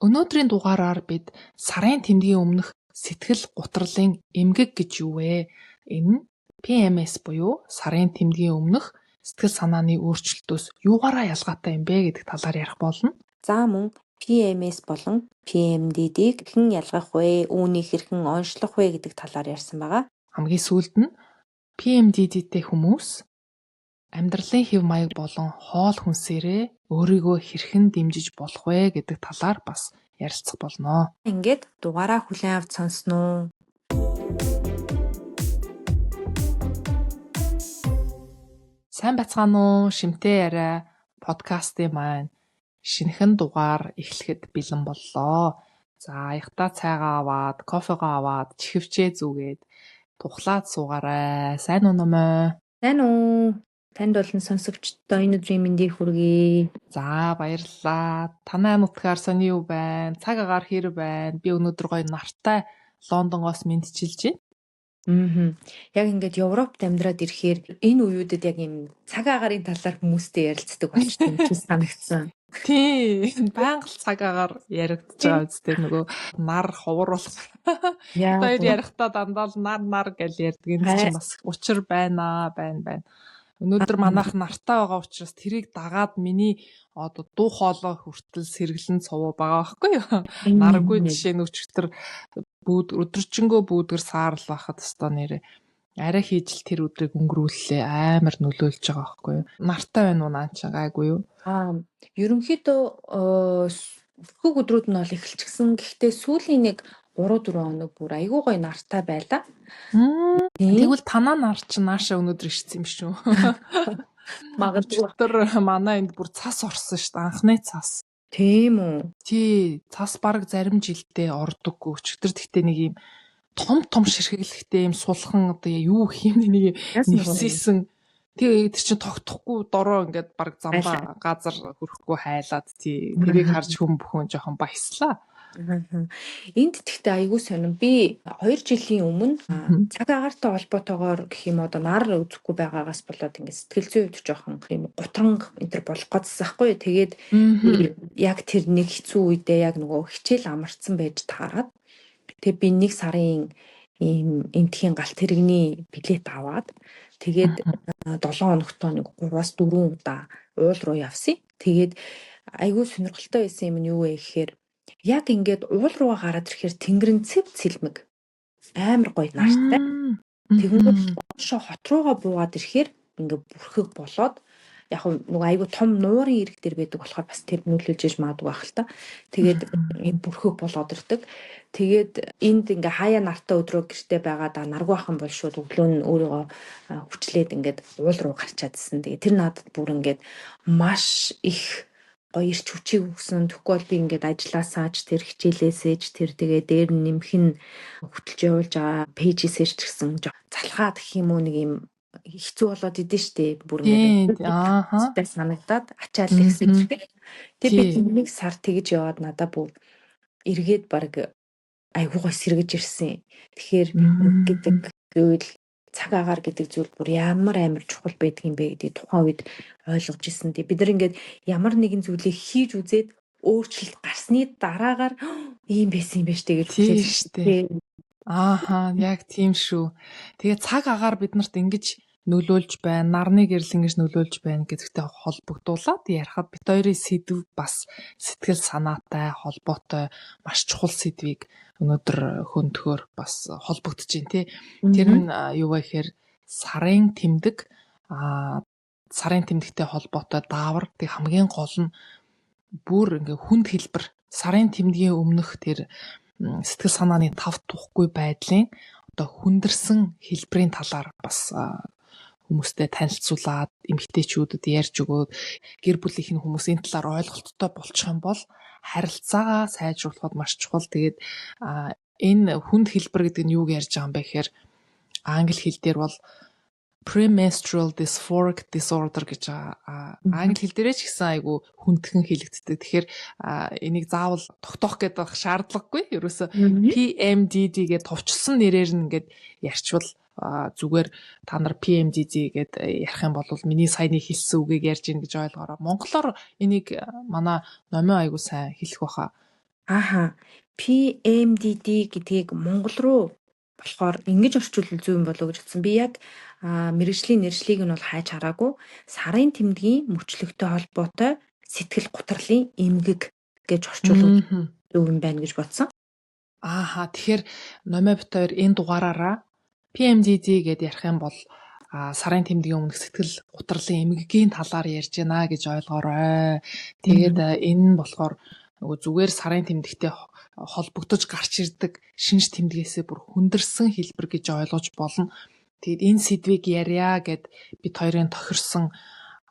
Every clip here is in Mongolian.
Өнөөдрийн дугаараар бид сарын тэмдгийн өмнөх сэтгэл гутралын эмгэг гэж юу вэ? Энэ нь PMS буюу сарын тэмдгийн өмнөх сэтгэл санааны өөрчлөлтөөс юугаараа ялгаатай юм бэ гэдэг талаар ярих болно. За мөн PMS болон PMDD-г хэн ялгах вэ? Үүнийг хэрхэн онцлох вэ гэдэг талаар ярьсан байгаа. Хамгийн сүүлд нь PMDD-тэй хүмүүс амьдралын хэв маяг болон хоол хүнсээрээ өөрийгөө хэрхэн дэмжиж болох вэ гэдэг талаар бас ярилцах болно. Ингээд дугаараа хүлээн авч сонсноо. Сайн бацгаана уу? Шимтэй яриа подкастын маань шинэхэн дугаар эхлэхэд бэлэн боллоо. За аягтаа цайгаа аваад, кофегаа аваад, чихвчээ зүгээд тухлаад суугаарай. Сайн уу намаа? Сайн уу? Танд болон сонсогчдоо энэ өдрийн мэндийг хүргэе. За баярлалаа. Танай нутгаар сони юу байна? Цаг агаар хэр байна? Би өнөөдөр гоё нартай Лондонгоос мэдчилж байна. Яг ингээд Европт амьдраад ирэхээр энэ үеүүдэд яг юм цаг агарын талаар хүмүүстэй ярилцдаг болчихсон юм санагдсан. Тий, байнга л цаг агаар яригдж байгаа үстэй нөгөө нар ховор болох. Тэр ярихдаа дандаа л нар гэж ярьдаг. Энэ чинь бас учир байна. Өнөөдөр манайх нартай байгаа учраас тэрийг дагаад миний одоо дуу хоолой хүртэл сэргэлэн цовоо байгаа байхгүй юу? Наргүй жишээ нь өчтөр өдөржингөө бүүдгэр саарл байхад өстой нэрээ арай хийж л тэр өдрийг өнгөрүүллээ амар нөлөөлж байгаа байхгүй юу? Нартай байна уу наач гайгүй юу? Ерөнхийдөө бүх өдрүүд нь бол эхэлчихсэн. Гэхдээ сүүлийн нэг 3-4 хоног бүр айгүй гоё нартай байлаа. Тэгвэл танаа нар чи нааша өнөөдөр ирсэн юм шүү. Магадгүй тэр манай энд бүр цас орсон шүү дээ. Анхны цас. Тийм үү? Тий, цас баг зарим жилдээ ордоггүй. Өчигдөр тэгтээ нэг юм том ширхэглэхтэй юм сулхан одоо юу гэх юм нэг нэвсийсэн. Тэгээ тэр чинь тогтохгүй дороо ингээд баг замбаа газар хөрөхгүй хайлаад тий. Тэрийг харж хүн бүхэн жоохон баяслаа. Энд тэгтээ айгүй сонирн. Би 2 жилийн өмнө цаг агаартай холбоотойгоор гэх юм одоо нар үзэхгүй байгаагаас болоод ингээд сэтгэл зүйн хувьд жоохон юм гутранг энэ төр болох гэсэн байхгүй. Тэгээд яг тэр нэг хэцүү үедээ яг нөгөө хичээл амарцсан байж таарад. Тэгээд би 1 сарын ийм эмтхийн галт тэрэгний билет аваад тэгээд 7 хоногтоо нэг 3-4 удаа уул руу явсан. Тэгээд айгүй сонирхолтой байсан юм нь юу вэ гэхээр яг ингээд уул руу гараад ирэхээр тэнгэрэн цэв цэлмэг амар гоё нартай. Тэгвэл хот руугаа буугаад ирэхээр ингээд бүрхэг болоод яг нөгөө айгүй том нуурын ирэг дээр байдаг болохоор бас тэр нөлөөлж иж магадгүй байх л та. Тэгээд ийм бүрхэг болоод ирдэг. Тэгээд энд ингээ хаяа нартай өдрөө гэртээ байгаад наргүй ахын бол шууд өглөө нь өөрийгөө хүчлээд ингээд уул руу гарчаадсэн. Тэгээд тэр надад бүр ингээд маш их гоё ирч хүчийг өгсөн. Тэгвэл би ингээд ажилласаач тэр хичээлээсэж тэр тэгээ дээр нэмэх нь хөтөлж явуулж байгаа пэйжээсэж ч гэсэн залхаад гэх юм уу нэг юм хэцүү болоод идэв штэ. Бүр ингээд санагдаад ачаал ихсэн. Тэгээд би 1 сар тэгж яваад надаа бүр эргээд баг айгуу гой сэргэж ирсэн. Тэгэхээр гэдэг гэвэл цаг агаар гэдэг зүйл бүр ямар амар чухал байдаг юм бэ гэдэг тухайн үед ойлгож ирсэн. Бид нар ингээд ямар нэгэн зүйлийг хийж үзээд өөрчлөлт гарсны дараагаар ийм байсан юм байна штэ гэж хэлсэн штэ. Яг тийм шүү. Тэгээ цаг агаар биднэрт ингэж нөлөөлж байна, нарны гэрэл ингэж нөлөөлж байна гэдэгтэй холбогдуулаад ярихад бит хоёрын сэдв бас сэтгэл санаатай холбоотой маш чухал сэдвийг өнөөдөр хөндөөр бас холбогдож байна тий. Тэр нь юу вэ гэхээр сарын тэмдэг сарын тэмдэгтэй холбоотой даавар тэг хамгийн гол нь бүр ингээ хүнд хэлбэр сарын тэмдгийн өмнөх тэр сэтгэл санааны тав тухгүй байдлын одоо хүндэрсэн хэлбэрийн талаар бас хүмүүстэй танилцуулаад эмэгтэйчүүдэд ярьж өгөөд гэр бүлийнх нь хүмүүсийн талаар ойлголттой болчих юм бол харилцаагаа сайжруулахад маш чухал. Тэгээд энэ хүнд хэлбэр гэдэг нь юуг ярьж байгаа юм бэ гэхээр англи хэл дээр бол premenstrual dysphoric disorder гэж англи хэл дээрээ ч гэсэн айгу хүндхэн хэлэгддэг. Тэгэхээр энийг заавал тогтоох гэдэг шаардлагагүй. Ерөөсө PMDD гэдэг товчсон нэрээр нь ингээд ярьчвал зүгээр та нар PMDD гэд ярих юм бол миний саяны хэлсэн үгийг ярьж гин гэж ойлгоорой. Монголоор энийг манай номын айгу сайн хэлэх баха. Ааха. PMDD гэдгийг монгол руу болохоор ингэж орчуулвал зөв юм болов уу гэж бодсон. Би яг мэргэжлийн нэршлиг нь бол хайж хараагүй. Сарын тэмдгийн мөчлөгтэй холбоотой сэтгэл гутралын эмгэг гэж орчуулвал зөв юм байна гэж бодсон. Ааха. Тэгэхээр номоо бит хоёр энэ дугаараараа PMDD гэдээ ярих юм бол сарын тэмдгийн өмнөх сэтгэл гутралын эмгэгийн талаар ярьж байна гэж ойлгоорой. Тэгээд энэ нь болохоор нөгөө зүгээр сарын тэмдэгтэй холбогдож гарч ирдэг шинж тэмдгээсээ бүр хүндэрсэн хэлбэр гэж ойлгож болно. Тэгэд энэ сэдвийг ярья гэд бид хоёрын тохирсон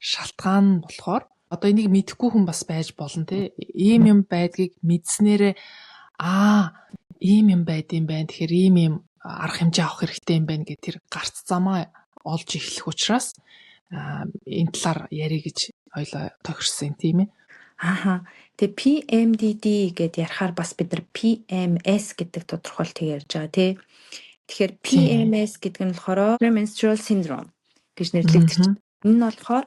шалтгаан нь болохоор одоо энийг мэдэхгүй хүн бас байж болно те. Ийм юм байдгийг мэдснээрээ ийм юм байд юм байна. Тэгэхээр ийм юм арга хэмжээ авах хэрэгтэй юм байна гэх тэр гарц замаа олж эхлэх учраас энэ талаар ярих гэж хоёлоо тохирсон тийм ээ. Ааха. Тэгээ PMDD гэдээ ярихаар бас бид нар PMS гэдэг тодорхойлтыг ярьж байгаа тий. Тэгэхээр PMS гэдэг нь болохоор premenstrual syndrome гэж нэрлэгдэж. Энэ нь болохоор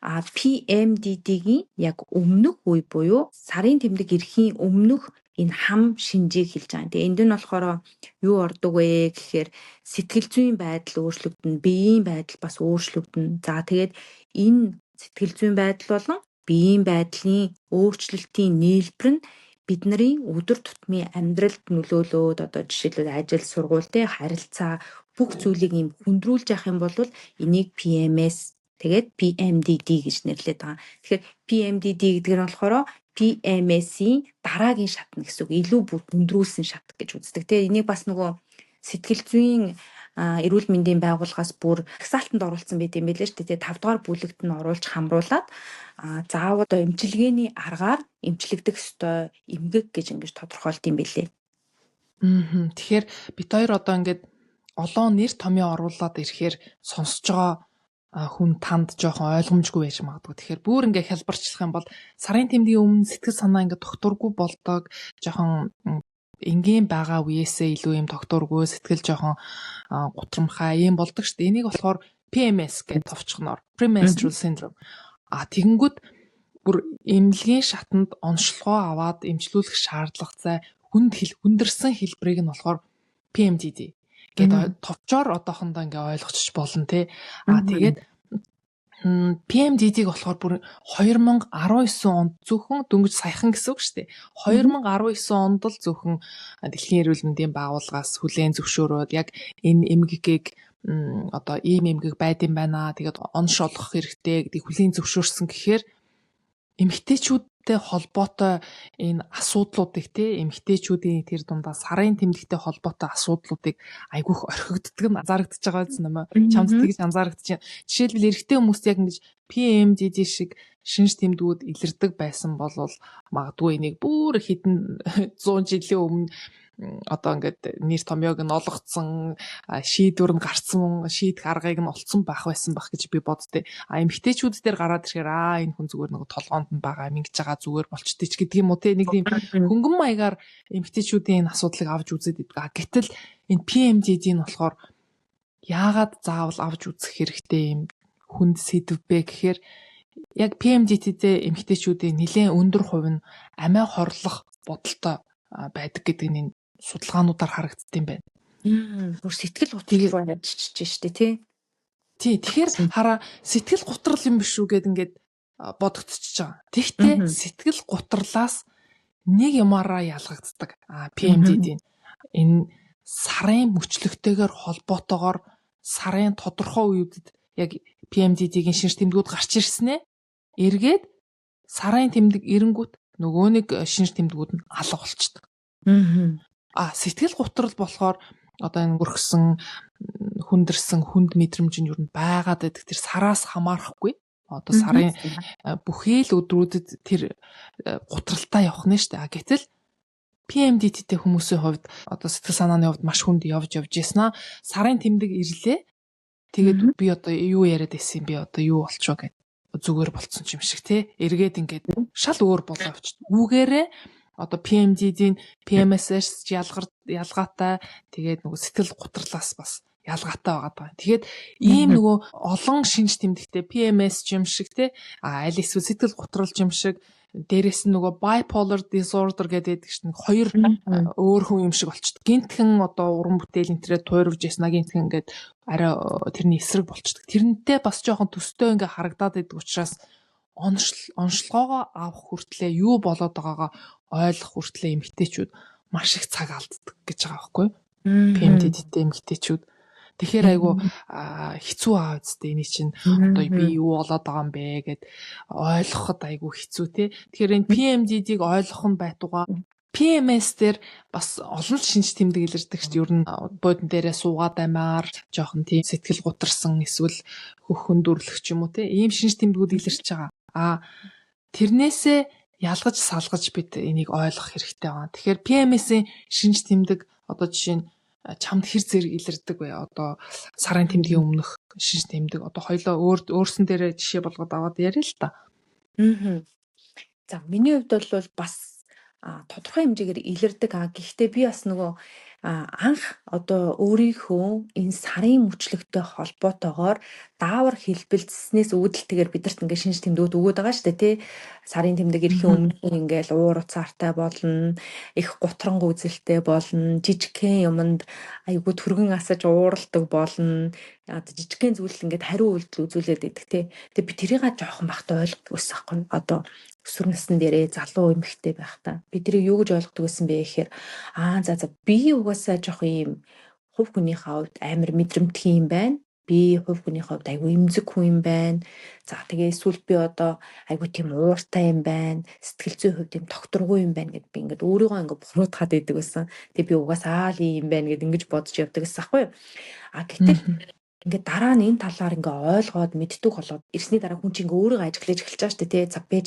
PMDD-гийн яг өмнөх үе буюу сарын тэмдэг ирэхийн өмнөх энэ хам шинжийг хэлж байгаа. Тэгээ энд нь болохоор юу ордог вэ гэхээр сэтгэл зүйн байдал өөрчлөгдөн, биеийн байдал бас өөрчлөгдөн. За тэгээд энэ сэтгэл зүйн байдал болон биеийн байдлын өөрчлөлтийн нийлбэр нь бидний өдөр тутмын амьдралд нөлөөлөөд одоо жишээлбэл ажил, сургууль, харилцаа бүх зүйлийг юм хүндрүүлж явах юм бол энийг PMS тэгээд PMDD гэж нэрлэдэг байгаа. Тэгэхээр PMDD гэдэг нь болохоор PMS-ийн дараагийн шатна гэсэн үг. Илүү бүр хүндрүүлсэн шат гэж үздэг. Тэгээ энийг бас нөгөө сэтгэл зүйн эрүүл мэндийн байгууллагаас бүр агсаалтанд оруулсан байт юм билээ шүү дээ. 5 дугаар бүлэгт нь оруулж хамруулад заавал одоо эмчилгээний аргаар эмчлэгдэх ёстой эмгэг гэж ингэж тодорхойлт юм билээ. Тэгэхээр бид хоёр одоо ингээд олон нэр томьёо оруулаад ирэхээр сонсож байгаа хүн танд жоохон ойлгомжгүй байж магадгүй. Тэгэхээр бүр ингээ хялбарчлах юм бол сарын тэмдгийн өмнө сэтгэл санаа ингээ докторгүй болдог, жоохон энгийн байгаа үеэсээ илүү юм докторгүй сэтгэл жоохон гутрамхай юм болдог шүү дээ. Энийг болохоор PMS гэж товчхоноор premenstrual syndrome. Тэгэнгүүт бүр эмнэлгийн шатанд онцлогоо аваад эмчлүүлэх шаардлагатай хүндэрсэн хэлбэрийг нь болохоор PMDD гэдэг товчоор одоохондоо ингээ ойлгочих болно те. Тэгээд PMDD-г болохоор бүр 2019 онд зөвхөн дөнгөж саяхан гэсэн үг шүү дээ. 2019 онд л зөвхөн Дэлхийн эрүүл мэндийн байгууллагаас хүлээн зөвшөөрөөд яг энэ эмгэгийг одоо ийм эмгэг байд юм байна. Тэгээд онш олгох хэрэгтэй гэдгийг хүлээн зөвшөөрсөн гэхээр эмэгтэйчүүдтэй холбоотой энэ асуудлуудыг эмэгтэйчүүдийн тэр дундаа сарын тэмдэгтэй холбоотой асуудлуудыг айгүйх орхигддаг нь анзаарэгдэж байгаа юм аа. Чамд тэгж анзаарэгдэж байна. Жишээлбэл эрэгтэй хүмүүст яг ингэж PMDD шиг шинж тэмдгүүд илэрдэг байсан бол магадгүй энийг бүр хэдэн 100 жилийн өмнө одоо ингээд нэр томьёог нь олгоцсон, шийдвэр нь гарцсан, шийдэх аргыг нь олцсон байх байсан байх гэж би боддتي. Эмэгтэйчүүд дээр гараад ирэхээр энэ хүн зүгээр нэг толгоонд нь байгаа юм ингэж байгаа зүгээр болчтой ч гэдэг юм уу те. Нэг тийм хөнгөн маягаар эмэгтэйчүүдийн энэ асуудлыг авч үзээд идэг. Гэтэл энэ PMDD нь болохоор яагаад заавал авч үзэх хэрэгтэй юм хүнд сэдв бэ гэхээр яг PMDD-тэй эмэгтэйчүүдийн нэлээд өндөр хувь нь амиа хорлох бодолтой байдаг гэдэг нь судалгаануудаар харагддаг юм байна. Бүр сэтгэл готрол ярьж штэ тий. Тэгэхээр хараа сэтгэл готрол юм биш үү гэд ингээд бодогдчихж байгаа. Тэгтээ сэтгэл гутралаас нэг юмараа ялгагддаг. PMDD энэ сарын мөчлөгтэйгээр холбоотойгоор сарын тодорхой үеүдэд яг PMDD-гийн шинж тэмдгүүд гарч ирснэ. Эргээд сарын тэмдэг эренгүүт нөгөө нэг шинж тэмдгүүд нь алга болчдөг. Сэтгэл готрол болохоор одоо энэ өргсөн хүндэрсэн хүнд мэдрэмж нь юу н байгаад байдаг. Тэр сараас хамаарахгүй. Одоо сарын бүхий л өдрүүдэд тэр гутралтай явах нь штэ. Гэтэл PMDD-тэй хүмүүсийн хувьд одоо сэтгэл санааны хувьд маш хүнд явж ийснаа сарын тэмдэг ирлээ. Тэгээд би одоо юу яриад байсан би одоо юу болчихоо гэд зүгээр болцсон юм шиг те. Эргээд ингээд шал өөр болоо авчид. Үүгээрээ одоо PMDD-ийн PMS-ээс ялгаатай тэгээд нөгөө сэтгэл гутралаас бас ялгаатай байгаа. Тэгээд ийм нөгөө олон шинж тэмдэгтэй PMS юм шиг те аль эсвэл сэтгэл гутрал юм шиг дээрээс нь нөгөө bipolar disorder гэдэг чинь хоёр өөр хүн юм шиг болчдөг. Гинтхэн одоо уран бүтээл энтрээ туйрвж яснаа гинтхэн ингээд арай тэрний эсрэг болчдөг. Тэрнтэй бас жоохон төстэй ингээ харагдаад идэг учраас онцлогоогоо авах хүртлээр юу болоод байгаагаа ойлгох хүртлээр эмэгтэйчүүд маш их цаг алддаг гэж байгаа байхгүй юу? PMDD-тэй эмэгтэйчүүд. Тэгэхээр айгу хэцүү аа үсттэй эний чинь одоо би юу болоод байгаа юм бэ гэд ойлгоход айгу хэцүү те. Тэгэхээр энэ PMDD-г ойлгох нь байтугай PMS дээр бас олон шинж тэмдэг илэрдэг шүү. Ер нь бодон дээрээ суугаад аймаар жоохон тийм сэтгэл гутарсан эсвэл хөхөндөрлөх ч юм уу те. Ийм шинж тэмдгүүд илэрч байгаа. Тэрнээсээ ялгаж салгаж бид энийг ойлгох хэрэгтэй байна. Тэгэхээр PMS-ийн шинж тэмдэг одоо жишээ нь чамд хэр зэрэг илэрдэг вэ? Одоо сарын тэмдгийн өмнөх шинж тэмдэг одоо хоёлоо өөрсөн дээрээ жишээ болгоод аваад яриа л та. За миний хувьд бол бас тодорхой хэмжээгээр илэрдэг. Гэхдээ би бас нөгөө анх одоо өөрийнхөө энэ сарын мөчлөгтэй холбоотойгоор даавар хэлбэлцснээс үүдэлтэйгээр бидэрт ингээд шинж тэмдгүүд өгöd байгаа шүү дээ тий. Сарын тэмдэг ирэхийн өмнө ингээл уур уцаартай болно, их гутранг үзэлтэй болно, жижигхэн юмд айгуу түргэн асаж ууралдаг болно. Жижигхэн зүйл ингээд хариу үйлдэл үзүүлээд идэх тий. Тэгээ би тэрийг жоохон бахта ойлгохгүй байсан байхгүй. Одоо өсвөр насны дээрээ залуу эмэгтэй байхдаа бид тэрийг юу гэж ойлгодог байсан бэ гэхээр за би угаасаа жоох юм хувь хүнийхээ хувьд амар мэдрэмтгий юм байна. Би хувь хүнийхээ хувьд айгүй эмзэг хүн юм байна. За тэгээ эсвэл би одоо айгүй тийм ууртай юм байна. Сэтгэл зүйн хувьд тийм тогтургүй юм байна гэд би ингээд өөрийгөө ингээд буруутгаад идэг байсан. Тэгээ би угаасаа л юм байна гэд ингэж бодож явдаг гэсэн аахгүй юу. Гэтэл ингээд дараа нь энэ талаар ингээ ойлгоод мэддэг болоод ирсний дараа хүн чинь ингээ өөрийгөө ажиглаж эхэлж байгаа шүү дээ тий. За бэж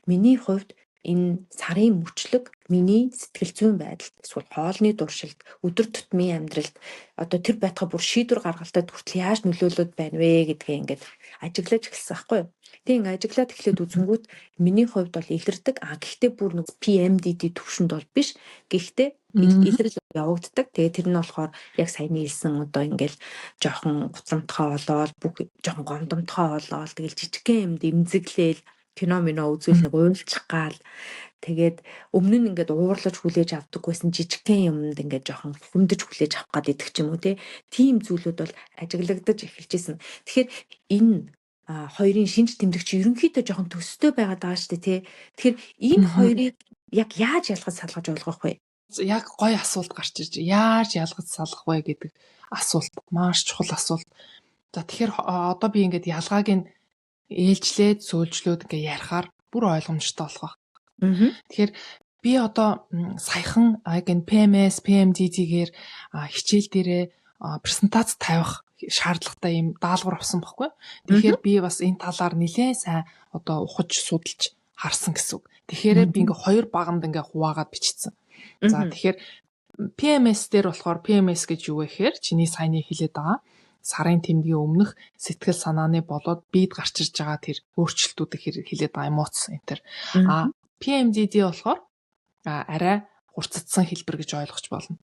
миний хувьд энэ сарын мөчлөг миний сэтгэл зүйн байдалд эсвэл хоолны дуршилд өдөр тутмын амьдралд одоо тэр байтугай бүр шийдвэр гаргалтад хүртэл яаж нөлөөлөд байна вэ гэдгээ ингээд ажиглаж эхэлсэн байхгүй юу. Тэг ингээ ажиглаад эхлээд үзэнгүүт миний хувьд бол илэрдэг. Гэхдээ бүр нэг PMDD төвшөнд бол биш. Гэхдээ илэрл явагддаг. Тэгээ тэр нь болохоор яг саяны хэлсэн одоо ингээл жоохон гутрамтгай болоод бүх жоохон гомдомтгой болоод тэгэл жижигхэн юмд эмзэглээл кино үзүүл нэг уйлчих гал тэгээд өмнө нь ингээд уурлаж хүлээж авдаг байсан жижигхэн юмд ингээд жоохон хүндэж хүлээж авах гад идэх ч юм уу тийм зүйлүүд бол ажиглагдаж эхэлж исэн. Тэгэхээр энэ хоёрын шинж тэмдэг чи ерөнхийдөө жоохон төстэй байгаад байгаа шүү дээ тий. Тэгэхээр энэ хоёрыг яг яаж ялгаж салгаж ойлгох вэ? Яг гоё асуулт гарч ирж яаж ялгаж салгах вэ гэдэг асуулт маш чухал асуулт. За тэгэхээр одоо би ингээд ялгааг нь ээлжлээд сөүлжлөөд ингээ ярихаар бүр ойлгомжтой болох байх. Тэгэхээр би одоо саяхан энэ PMS, PMDD-гээр хичээл дээрээ презентац тавих шаардлагатай юм даалгавар авсан байхгүй. Тэгэхээр би бас энэ талаар нэлээд сайн одоо ухаж судалж харсан гэсэн үг. Тэгэхээр би ингээ хоёр баганд ингээ хуваагаад бичсэн. За тэгэхээр PMS дээр болохоор PMS гэж юу вэ гэхээр чиний саяны хэлээд байгаа сарын тэмдгийн өмнөх сэтгэл санааны болоод биед гарч ирж байгаа тэр өөрчлөлтүүдийг хэлээд байгаа эмоц энэ. PMDD болохоор арай хурцдсан хэлбэр гэж ойлгож болно.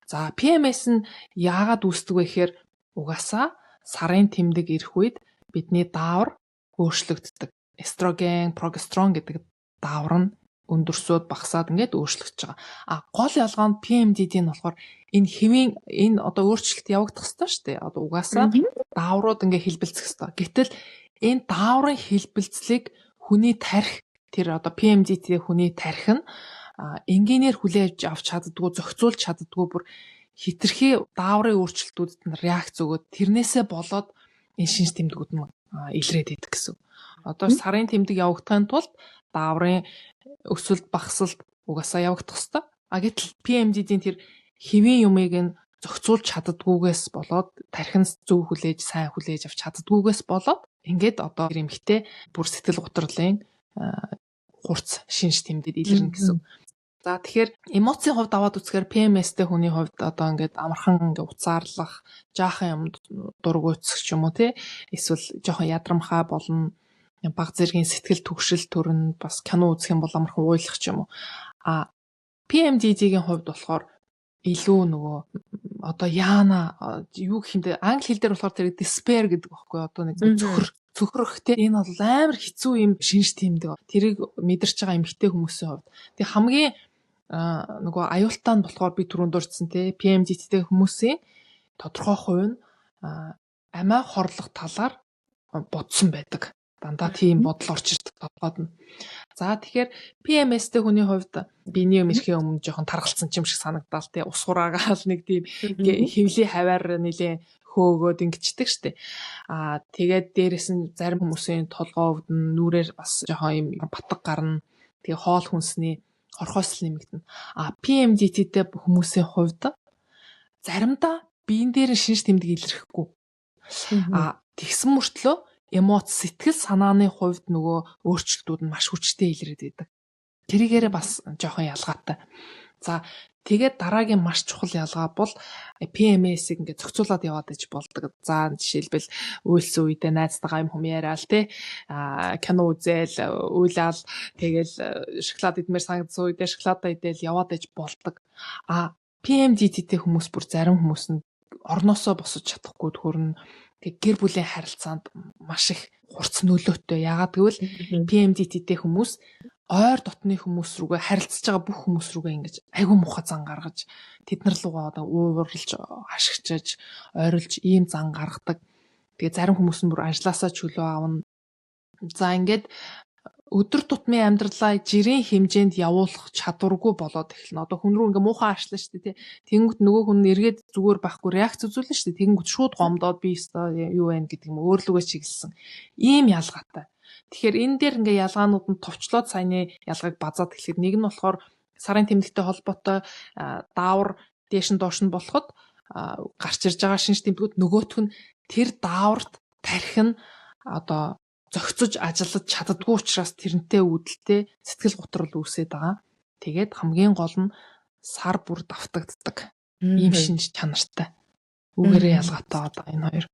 За PMS нь яагаад үүсдэг вэ гэхээр угаасаа сарын тэмдэг ирэх үед бидний даавар өөрчлөгддөг. Эстроген, прогестерон гэдэг даавар нь өндөрсөд багасаад ингээд өөрчлөгдөж байгаа. Гол ялгаа нь PMDD нь болохоор энэ хэвийн энэ одоо өөрчлөлт явагдах ёстой шүү дээ. Одоо угаасаа дааврууд ингээд хэлбэлцэх ёстой. Гэтэл энэ дааврын хэлбэлцлийг хүний тарих тэр одоо PMDD хүний тарих нь энгийнээр хүлээж авч чаддгүй, зохицуулж чаддгүй бүр хитрхи дааврын өөрчлөлтүүдэд нь реакц өгөөд тэрнээсээ болоод энэ шинж тэмдгүүд нь илрээд идэг гэсэн. Одоо сарын тэмдэг явагдахын тулд дааврын өсөлт багасалт угаасаа явагдах ёстой. Гэтэл PMDD-ийн тэр хэвийн юмыг нь зохицуулж чаддгүйгээс болоод тархин зөв хүлээж, сайн хүлээж авч чаддгүйгээс болоод ингээд одоо эмэгтэй бүр сэтгэл гутралын хурц шинж тэмдэг илэрнэ гэсэн. За тэгэхээр эмоцийн хувьд аваад үзэхээр PMS-тэй хүний хувьд одоо ингээд амархан ингээд уцаарлах, жаахан юмд дургуйцэх ч юм уу тий. Эсвэл жоохон ядрамхай болно. Баг зэргийн сэтгэл түгшил төрн бас кино үзэх юм бол амархан уйлах ч юм уу. PMDD-гийн хувьд болохоор илүү нөгөө одоо яана юу гэх юм бэ англи хэл дээр болохоор тэр despair гэдэг багхгүй одоо нэг цөхрөхтэй энэ бол амар хэцүү юм шинж тэмдэг. Тэрийг мэдэрч байгаа эмэгтэй хүмүүсийн хувьд. Тэг хамгийн нөгөө аюултай нь болохоор би түрүүнд дурдсан те PMDD-тэй хүмүүсийн тодорхой хувь нь амиа хорлох талаар бодсон байдаг. Дандаа тийм бодол орж ирдэг толгойд нь. За тэгэхээр PMS-тэй хүний хувьд биений юм ирэхээ өмнө жоохон таргалцсан юм шиг санагдал те ус хураагаал нэг тийм хэвлийн хаваар нэлээ хөөгөөд ингэчдэг штэ. Тэгээд дээрэс нь зарим хүмүүсийн толгой өвд нь нүрээр бас жоохон юм батг гарна. Тэгээ хоол хүнсний орхоосл нэмэгдэнэ. PMDD-тэй хүмүүсийн хувьд заримдаа биен дээр шинж тэмдэг илэрхэхгүй. Тэгсэн мөртлөө эмоц сэтгэл санааны хувьд нөгөө өөрчлөлтүүд нь маш хүчтэй илэрээд байдаг. Тэрийгээрээ бас жоохон ялгаатай. За тэгээд дараагийн маш чухал ялгаа бол PMS-ийг ингээд зохицуулаад яваад иж болдог. За жишээлбэл үйлсэн үедээ найзтайгаа юм яриад те кино үзэл уйлал тэгэл шоколад идмээр санагдсан үедээ шоколадаа идэл яваад иж болдог. PMDD-тэй хүмүүс бүр зарим хүмүүс нь орноосоо босож чадахгүй төрнө. Тэг гэр бүлийн харилцаанд маш их хурц нөлөөтэй. Яагаад гэвэл PMDD-тэй хүмүүс ойр дотны хүмүүс рүүгээ харилцаж байгаа бүх хүмүүс рүүгээ ингэж айгүй муухай зан гаргаж тэднэр лугаа одоо ууралж хашигчаж ойрлж ийм зан гаргадаг. Тэгээ зарим хүмүүс нь бүр ажилласаа чөлөө авна. За ингээд өдөр тутмын амьдралаа жирийн хэмжээнд явуулах чадваргүй болоод эхэлнэ. Одоо хүн рүү ингээ муухай ашлаа шүү дээ. Тэнгүүт нөгөө хүн эргээд зүгээр байхгүй реакц үзүүлнэ шүү дээ. Тэнгүүт шууд гомдоод би өстой юу байна гэдэг юм өөрлөгөө чиглэсэн. Ийм ялгаатай. Тэгэхээр энэ дээр ингээ ялгаанууд нь товчлоод саяны ялгааг базаад эхлэхэд нэг нь болохоор сарын тэмдэгтэй холбоотой даавар дээш нь доош нь болоход гарч ирж байгаа шинж тэмдгүүд нөгөөх нь тэр дааварт тархин одоо зохицож ажиллаж чаддгүй учраас тэрнтэй үүдэлтэй сэтгэл готрол үүсээд байгаа. Тэгээд хамгийн гол нь сар бүр давтагддаг. Ийм шинж чанартай. Үгээрээ ялгаатай одоо энэ хоёр.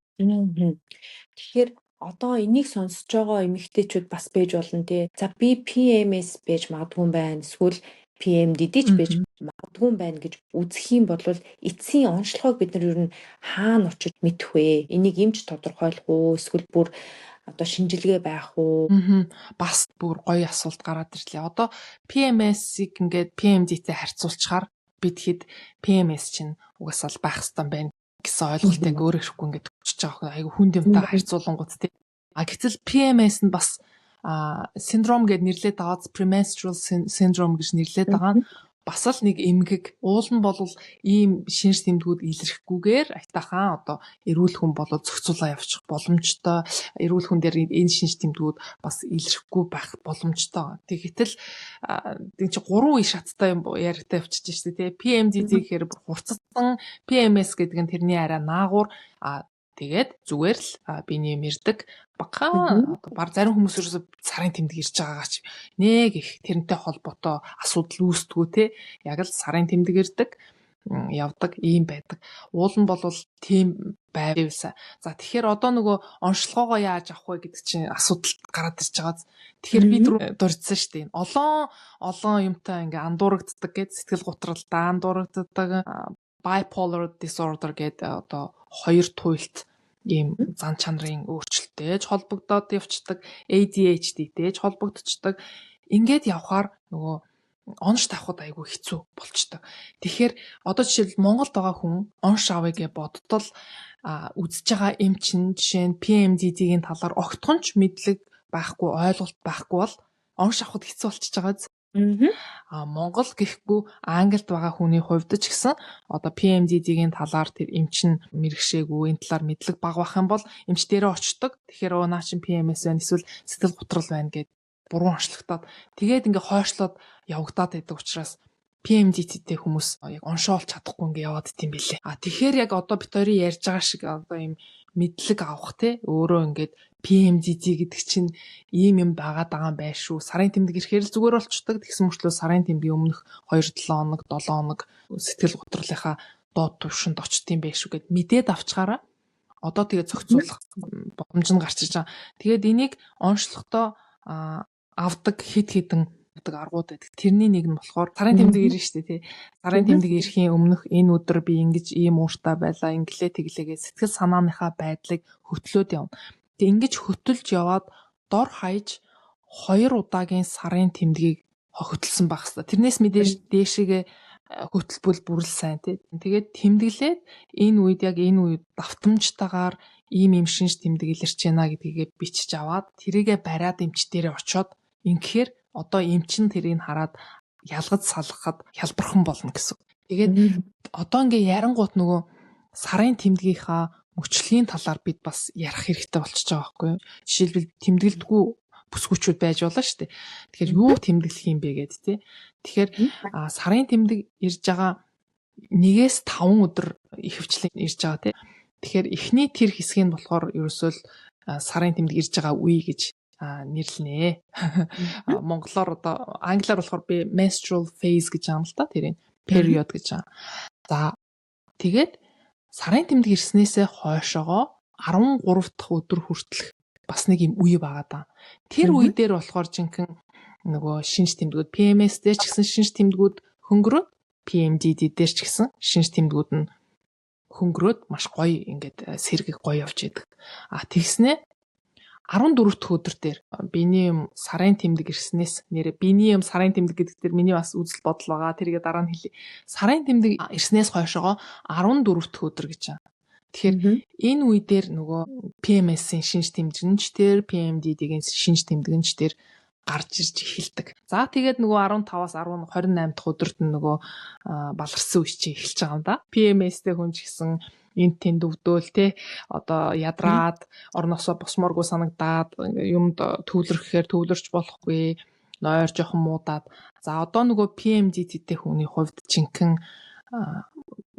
Тэгэхээр одоо энийг сонсож байгаа эмэгтэйчүүд бас байж болно тий. За би PMS байж магадгүй байна. Эсвэл PMDD ч байж магадгүй байна гэж үзэх юм бол эцсийн онцлогоог бид нар ер нь хаана очиж мэдэх вэ? Энийг эмч тодорхойлох уу? Эсвэл бүр одоо шинжилгээ байх уу? Бас бүр гоё асуулт гараад ирлээ. Одоо PMS-ийг ингээд PMD-тэй харьцуулчихаар бидэхэд PMS чинь угаасаа л байх ёстой байна гэсэн ойлголтыг өөр ирэхгүй ингээд өчөж байгаа айгу хүн дэмтэй харьцуулангууд тий. Гэтэл PMS нь бас синдром гэд нэрлээд байгаа premenstrual syndrome гэж нэрлээд байгаа нь бас л нэг эмгэг уул нь бол ийм шинж тэмдгүүд илэрхгүйгээр айтайхан одоо эрүүл хүн болоод зохицуулаа явчих боломжтой. Эрүүл хүн дээр энэ шинж тэмдгүүд бас илэрхгүй байх боломжтой. Тэгэхдээ тийм чи 3 үе шаттай юм яриагтай явчихж штэ тий. PMDD гэхээр хурцсан, PMS гэдэг нь тэрний арай наагур тэгээд зүгээр л биений мэрдэг багахан одоо баг зарим хүмүүс ерөөсө сарын тэмдэг ирж байгаагаа ч нэг их тэрнтэй холбоотой асуудал үүсдэггүй те яг л сарын тэмдэг ирдэг явдаг ийм байдаг. Уул нь бол тийм байвса. За тэгэхээр одоо нөгөө онцлогоогоо яаж авах вэ гэдэг чинь асуудал гараад ирж байгаа. Тэгэхээр би дурдсан шүү дээ. Олон юмтай ингээ андуурагддаг гэд сэтгэл готрол даандуурагддаг bipolar disorder гэдэг одоо хоёр туйлт ийм зан чанарын өөрчлөлттэй ч холбогдоод явцдаг, ADHD-тэй ч холбогдчихдаг. Ингээд явхаар нөгөө онш тавхад айгүй хэцүү болчтой. Тэгэхээр одоо жишээл Монголд байгаа хүн онш авъя гэж бодтол үзэж байгаа эмч нь жишээ нь PMDD-ийн талаар огтхонч мэдлэг байхгүй, ойлголт байхгүй бол онш авахд хэцүү болчихж байгаа. Монгол гэхгүй Англид байгаа хүний хувьд ч гэсэн одоо PMDD-ийн талаар тэр эмч нь мэрэгшээгүй энэ талаар мэдлэг бага байх юм бол эмч дээрээ очдог. Тэгэхээр наа чин PMS байна эсвэл сэтгэл готрол байна гэд буруу онцлогдоод тэгээд ингээ хойшлоод явагдаад байдаг учраас PMDD-тэй хүмүүс яг оншоолж чадахгүй ингээ яваад дим билээ. Тэгэхээр яг одоо бид хоёрын ярьж байгаа шиг одоо ийм мэдлэг авах те өөрөө ингээд PMDD гэдэг чинь ийм юм байгаа даа байх шүү. Сарын тэмдэг ирэхээр л зүгээр болчдөг. Тэгсэн мөрчлөө сарын тэмдгийн өмнөх 2-7 хоног, 7 хоног сэтгэл готрлынхаа доод түвшинд очтiin байх шүү гэд мэдээд авчгаараа одоо тэгээ зохицуулах боломж нь гарч иж байгаа. Тэгээд энийг онцлогтой авдаг хэд хэдэн аргууд байдаг. Тэрний нэг нь болохоор сарын тэмдэг ирнэ шүү дээ тий. Сарын тэмдэг ирэхийн өмнөх энэ өдөр би ингэж ийм ууртай байлаа, инглээ тэглээгээ сэтгэл санааныхаа байдлыг хөтлөөд явна. Тэг ингэж хөтөлж яваад дор хаяж 2 удаагийн сарын тэмдгийг хөтөлсөн байх хэвээр. Тэрнээс мэдээж дээшээгээ хөтөлбөл бүрэл сайн тий. Тэгээд тэмдэглээд энэ үед яг энэ үед давтамжтайгаар ийм шинж тэмдэг илэрч байна гэдгийг бичиж аваад тэрийгэ бариад эмч дээрээ очиод ингэхээр одоо эмч нь тэрийг хараад ялгаж салгахад хялбархан болно гэсэн. Тэгээд одоо ингээ ярангуут нөгөө сарын тэмдгийнхаа мөчлөгийн талаар бид бас ярих хэрэгтэй болчихж байгаа байхгүй юу? Жишээлбэл тэмдэглэдэггүй бүсгүүчүүд байж болно шүү дээ. Тэгэхээр юу тэмдэглэх юм бэ гэдэг тий. Тэгэхээр сарын тэмдэг ирж байгаа 1-5 өдөр ихэвчлэн ирж байгаа тий. Тэгэхээр эхний тэр хэсгийг болохоор ерөөсөө сарын тэмдэг ирж байгаа үе гэж нэрлэнэ. Монголоор одоо англиар болохоор би menstrual phase гэж аана л та тэрийн period гэж байгаа. За тэгээд сарын тэмдэг ирснээсээ хойшоогоо 13 дахь өдөр хүртэлх бас нэг юм үе байгаа даа. Тэр үе дээр болохоор жинхэнэ нөгөө шинж тэмдгүүд PMS дээр ч гэсэн шинж тэмдгүүд хөнгөрөөд PMDD дээр ч гэсэн шинж тэмдгүүд нь хөнгөрөөд маш гоё ингээд сэргийг гоё явж идэг. Тэгснэ 14 дахь өдөр дээр биений юм сарын тэмдэг ирснээс нэрээ биений юм сарын тэмдэг гэдэг дээр миний бас үзэл бодол байгаа. Тэргээ дараа нь хэлье. Сарын тэмдэг ирснээс хойшоогоо 14 дахь өдөр гэж байна. Тэгэхээр энэ үе дээр нөгөө PMS-ийн шинж тэмдэгнчдэр, PMDD-ийн шинж тэмдэгнчдэр гарч ирж эхэлдэг. За тэгээд нөгөө 15-аас 28 дахь өдөрт нь нөгөө баларсан үе чинь эхэлж байгаа юм да. PMS-тэй хүн ч гэсэн энд тэнд өвдөөл те одоо ядраад орносоо босмооргүй санагдаад юмд төвлөрөхээр төвлөрч болохгүй, нойр жоохон муудаад. За одоо нөгөө PMDD-тэй хүний хувьд жинхэнэ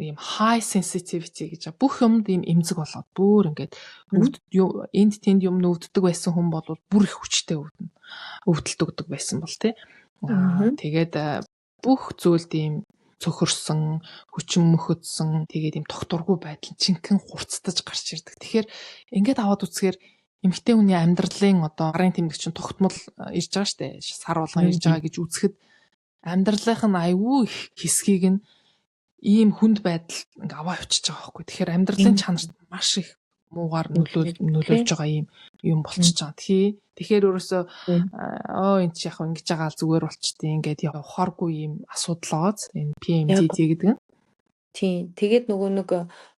ийм high sensitivity гэж бүх юмд ийм эмзэг болоод бүр ингээд энд тэнд юм өвддөг байсан хүн бол бүр их хүчтэй өвдөлт өгдөг байсан бол тий. Тэгээд бүх зүйлд ийм цөхөрсөн, хүчин мөхөдсөн, тэгээд ийм тогтворгүй байдал жинхэнэ хурцтаж гарч ирдэг. Тэгэхээр ингээд аваад үзэхээр эмэгтэй хүний амьдралын одоо гарын тэмдэг чинь тогтмол ирж байгаа штэ. Сар болгон ирж байгаа гэж үзэхэд амьдралынх нь аюу их хэсгийг нь ийм хүнд байдал ингээ аваа явчихж байгаа байхгүй. Тэгэхээр амьдралын чанарт маш их муугаар нөлөөлж байгаа юм болчихж байгаа. Тэгэхээр өөрөөсөө энэ ч яг ингэж байгаа зүгээр болчтیں۔ Ингээд явахааргүй ийм асуудал байгааз энэ PMDD гэдэг нь. Тийм. Тэгээд нөгөө нэг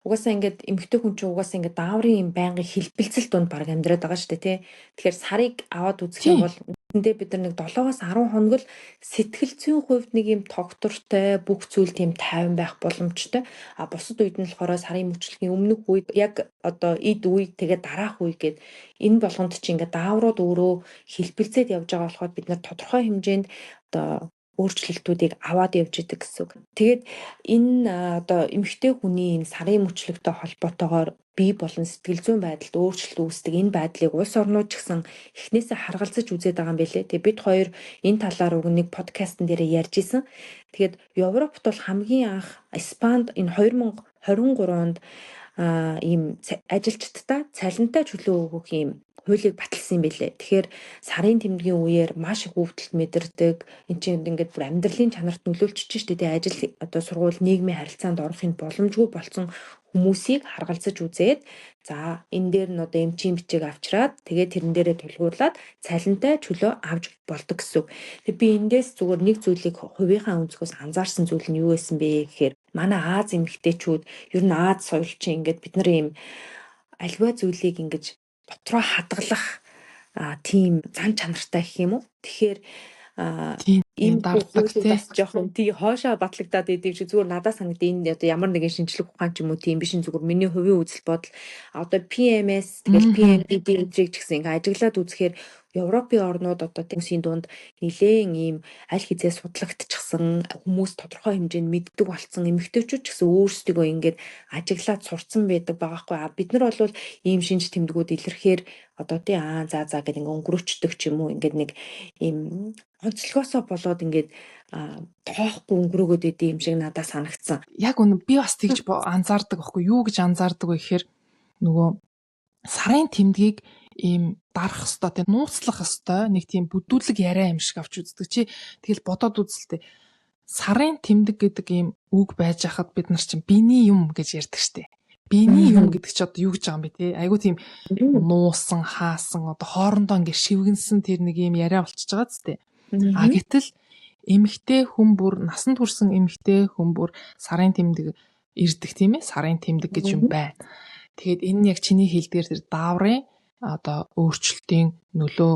угаасаа ингээд эмэгтэй хүн чинь угаасаа ингээд дааврын юм байнгын хэлбэлцэл донд баг амьдраад байгаа шүү дээ тий. Тэгэхээр сарыг аваад үзэх юм бол үндэ бид нар нэг 7-аас 10 хоног л сэтгэл зүйн хувьд нэг юм тогтвортой бүх зүйл тийм тайван байх боломжтой. Бусад үед нь болохоор сарын мөчлөгийн өмнөх үед яг одоо эд үе тэгээд дараах үе гээд энэ болгонд чинь ингээд дааврууд өөрөө хэлбэлцээд явж байгаа болохоор бид нар тодорхой хэмжээнд одоо өөрчлөлтүүдийг аваад явж идэг гэсэн үг. Тэгээд энэ одоо эмэгтэй хүний энэ сарын мөчлөгтэй холбоотойгоор бие болон сэтгэл зүйн байдалд өөрчлөлт үүсдэг энэ байдлыг улс орнууд ч гэсэн эхнээсээ харгалзаж үзээд байгаа юм билээ. Тэгээд бид хоёр энэ талаар нэг подкастн дээр ярьж исэн. Тэгээд Европт бол хамгийн анх Испанд энэ 2023 онд ийм ажилчдаа цалинтай чөлөө өгөх ийм хуулийг баталсан юм билээ. Тэгэхээр сарын тэмдгийн үеэр маш их өвдөлт мэдэрдэг. Энд чинь ингээд бүр амьдралын чанарт нөлөөлчихөж штэ тий ажил одоо сургууль нийгмийн харилцаанд орохын боломжгүй болсон хүмүүсийг харгалзаж үзээд за энэ дээр нь одоо эмчийн бичиг авчраад тэгээд тэрэн дээрээ тулгуурлаад цалинтай чөлөө авч болдог гэсэн үг. Тэгээд би эндээс зүгээр нэг зүйлийг хувийнхаа өнцгөөс анзаарсан зүйл нь юу байсан бэ гэхээр манай Аз эмэгтэйчүүд ер нь Аз соёл чинь ингээд бид нар ийм альва зүйлийг ингэж дотроо хадгалах тийм зан чанартай гэх юм уу. Тэгэхээр ийм дардаг тийм жоохон тий хоошоо батлагдаад идэв чи зүгээр надад санагдав энэ одоо ямар нэгэн шинжлэх ухаан ч юм уу тийм биш зүгээр миний хувийн үзэл бодол одоо PMS тэгэл PMDD гэж гэсэн ингээ ажиглаад үзэхээр Европын орнууд одоо хүмүүсийн дунд нэлээн ийм аль хизээ судлагдчихсан хүмүүс тодорхой хэмжээнд мэддэг болсон эмэгтэйчүүд ч гэсэн өөрсдөө ингээд ажиглаад сурцсан байдаг байгаа хгүй. Бид нар бол ийм шинж тэмдгүүд илэрхээр одоо тий за гэдэг ингээ өнгөрөөчдөг ч юм уу ингээд нэг ийм онцлогоосоо болоод ингээд тоохгүй өнгөрөөгөөд идэв юм шиг надад санагдсан. Яг үнэ би бас тэгж анзаардаг байхгүй юу гэж анзаардаг вэ гэхээр нөгөө сарын тэмдгийг ийм дарах хэвээр тийм нууцлах хэвээр нэг тийм бүдүүлэг яриа юм шиг авч үздэг чи тэгэл бодоод үзэлтэй сарын тэмдэг гэдэг ийм үг байж хахад бид нар чинь биений юм гэж ярьдаг штеп. биений юм гэдэг чи одоо юу гэж байгаа юм бэ те? Айгу тийм нуусан, хаасан, одоо хоорондоо ингээ шивгэнсэн тэр нэг юм яриа болчихж байгаа зү те. А гэтэл эмэгтэй хүн бүр насанд хүрсэн эмэгтэй хүн бүр сарын тэмдэг ирдэг тийм ээ. Сарын тэмдэг гэж юм байна. Тэгээд энэ нь яг чиний хэлдгээр тэр дааврын одоо өөрчлөлтийн нөлөө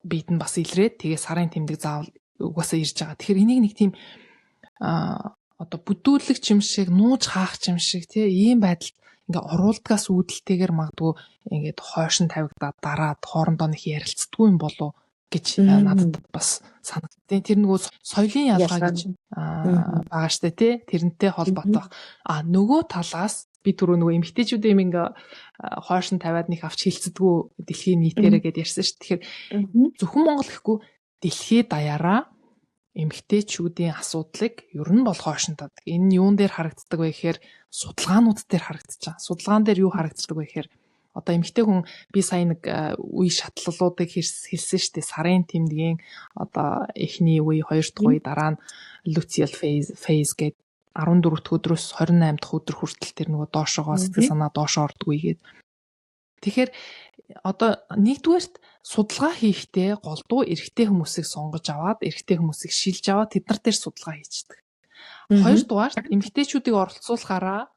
биед нь бас илрээд тэгээ сарын тэмдэг заавал угаасаа ирж байгаа. Тэгэхээр энийг нэг тийм одоо бүдүүлэг юм шиг, нууж хаах юм шиг тий ийм байдалд ингээ оруулдгаас үүдэлтэйгээр магадгүй ингээд хойшин тавигдаад дараад хоорондоо нэг ярилцдаггүй юм болов гэж надад бас санагдтыг. Тэр нөгөө соёлын ялгаа гэж байгаа штэ тий тэрнтэй холбоотой. Нөгөө талаас би түрүү нөгөө эмэгтэйчүүдийн юм ингээ хойшин тавиад нэг авч хилцдэггүй дэлхийн нийтээрээ гэдээ ярьсан шүү. Тэгэхээр зөвхөн Монгол гэхгүй дэлхийд даяараа эмэгтэйчүүдийн асуудлыг ер нь бол хойшин тавьдаг. Энэ юун дээр харагддаг вэ гэхээр судалгаанууд дээр харагдаж байгаа. Судалгаан дээр юу харагддаг вэ гэхээр одоо эмэгтэй хүн би сая нэг үе шатлалуудыг хэлсэн шүү дээ. Сарын тэмдгийн одоо эхний үе, хоёр дахь үе, дараа нь luteal phase гэдэг 14 дахь өдрөөс 28 дахь өдөр хүртэл тэр нөгөө доошоогоо сэтгэл санаа доошоо ордог үе гэдэг. Тэгэхээр одоо нэгдүгээрт судалгаа хийхдээ голдуу эрэгтэй хүмүүсийг сонгож аваад эрэгтэй хүмүүсийг шилж аваад тэд нар дээр судалгаа хийждэг. Хоёрдугаарт эмэгтэйчүүдийг оролцуулахаараа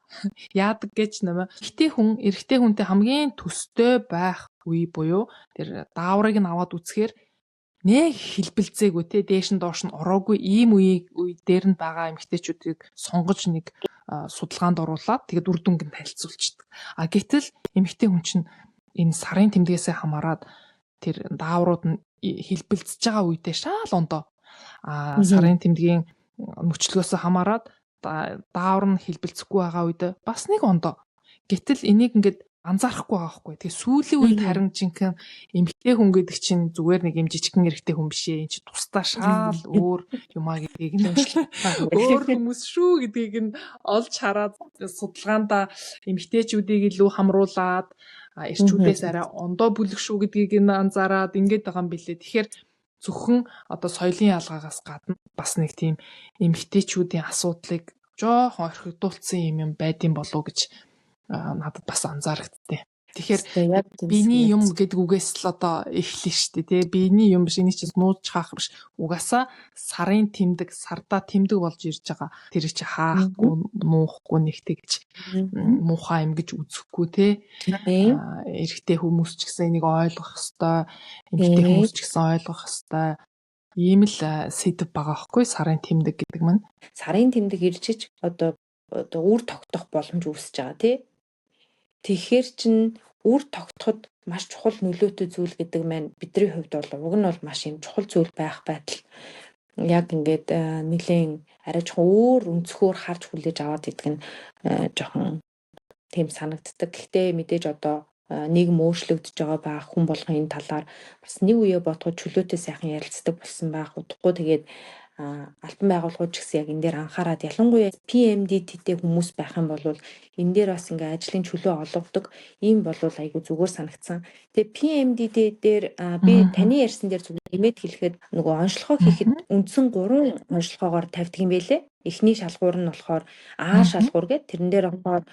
яадаг гэж нэмэ эрэгтэй хүнтэй хамгийн төстэй байх үе буюу тэр дааврыг нь аваад үцхээр нэг хэлбэлцээгүй те дээш нь доош нь ороогүй ийм үе дээр нь байгаа эмэгтэйчүүдийг сонгож нэг судалгаанд оруулаад тэгээд үр дүнг нь танилцуулчихдаг. Гэтэл эмэгтэй хүн чинь энэ сарын тэмдгээсээ хамаарад тэр дааврууд нь хэлбэлцэж байгаа үедээ шал ондоо сарын тэмдгийн мөчлөгөөс хамаарад даавар нь хэлбэлцэхгүй байгаа үед бас нэг ондоо. Гэтэл энийг ингээд анзаарахгүй байгаа хгүй. Тэгээ сүүлийн үед харин жинхэнэ эмэгтэй хүн гэдэг чинь зүгээр нэг юм жижигхэн эрэгтэй хүн биш ээ. Энд чинь тусдаа шал өөр юмаа гэдгийг нь өөр хүмүүс шүү гэдгийг нь олж хараад судалгаанда эмэгтэйчүүдийг илүү хамруулад эрчүүдээс арай ондоо бүлэг шүү гэдгийг нь анзаараад ингээд байгаа юм билээ. Тэгэхээр зөвхөн одоо соёлын ялгаагаас гадна бас нэг тийм эмэгтэйчүүдийн асуудлыг жоохон орхигдуулсан юм байдсан болов уу гэж надад бас анзаарэгдтээ. Тэгэхээр биений юм гэдэг үгээс л одоо эхлэн штэ тий биений юм биш энийг чинь нууж хаах биш угаасаа сарын тэмдэг сардаа тэмдэг болж ирж байгаа тэр чи хаахгүй нуухгүй нэгтэй гэж муухай юм гэж үзэхгүй тий эрэгтэй хүмүүс ч гэсэн энийг ойлгох ёстой эмэгтэй хүмүүс ч гэсэн ойлгох ёстой ийм л сэдв байгаа хгүй сарын тэмдэг гэдэг маань сарын тэмдэг иржиж одоо үр тогтох боломж үүсэж байгаа тий тэгэхээр чин үр тогтоход маш чухал нөлөөтэй зүйл гэдэг маань бидний хувьд бол уг нь бол маш юм чухал зүйл байх байтал яг ингээд нэлийн арай жоохон өөр өнцгөр харж хүлээж аваад идэх нь жоохон тийм санагддаг. Гэхдээ мэдээж одоо нийгэм өөрчлөгдөж байгаа хүн болгон энэ талаар бас нэг үе бодоход чөлөөтэй сайхан ярилцдаг болсон байх. Удахгүй тэгээд албан байгууллагууд ч гэсэн яг энэ дээр анхаарад ялангуяа PMDT-тэй хүмүүс байх юм бол энэ дээр бас ингээ ажлын чөлөө олгодог. Ийм болвол айгүй зүгээр санагдсан. Тэгээ PMDT дээр би таны ярьсан дээр зүгээр нэмээд хэлэхэд нөгөө онцлогоо хийхэд үндсэн 3 онцлогоогоор тавьдаг юм байлээ. Эхний шалгуур нь болохоор А шалгуур гэдэг тэрэн дээр болохоор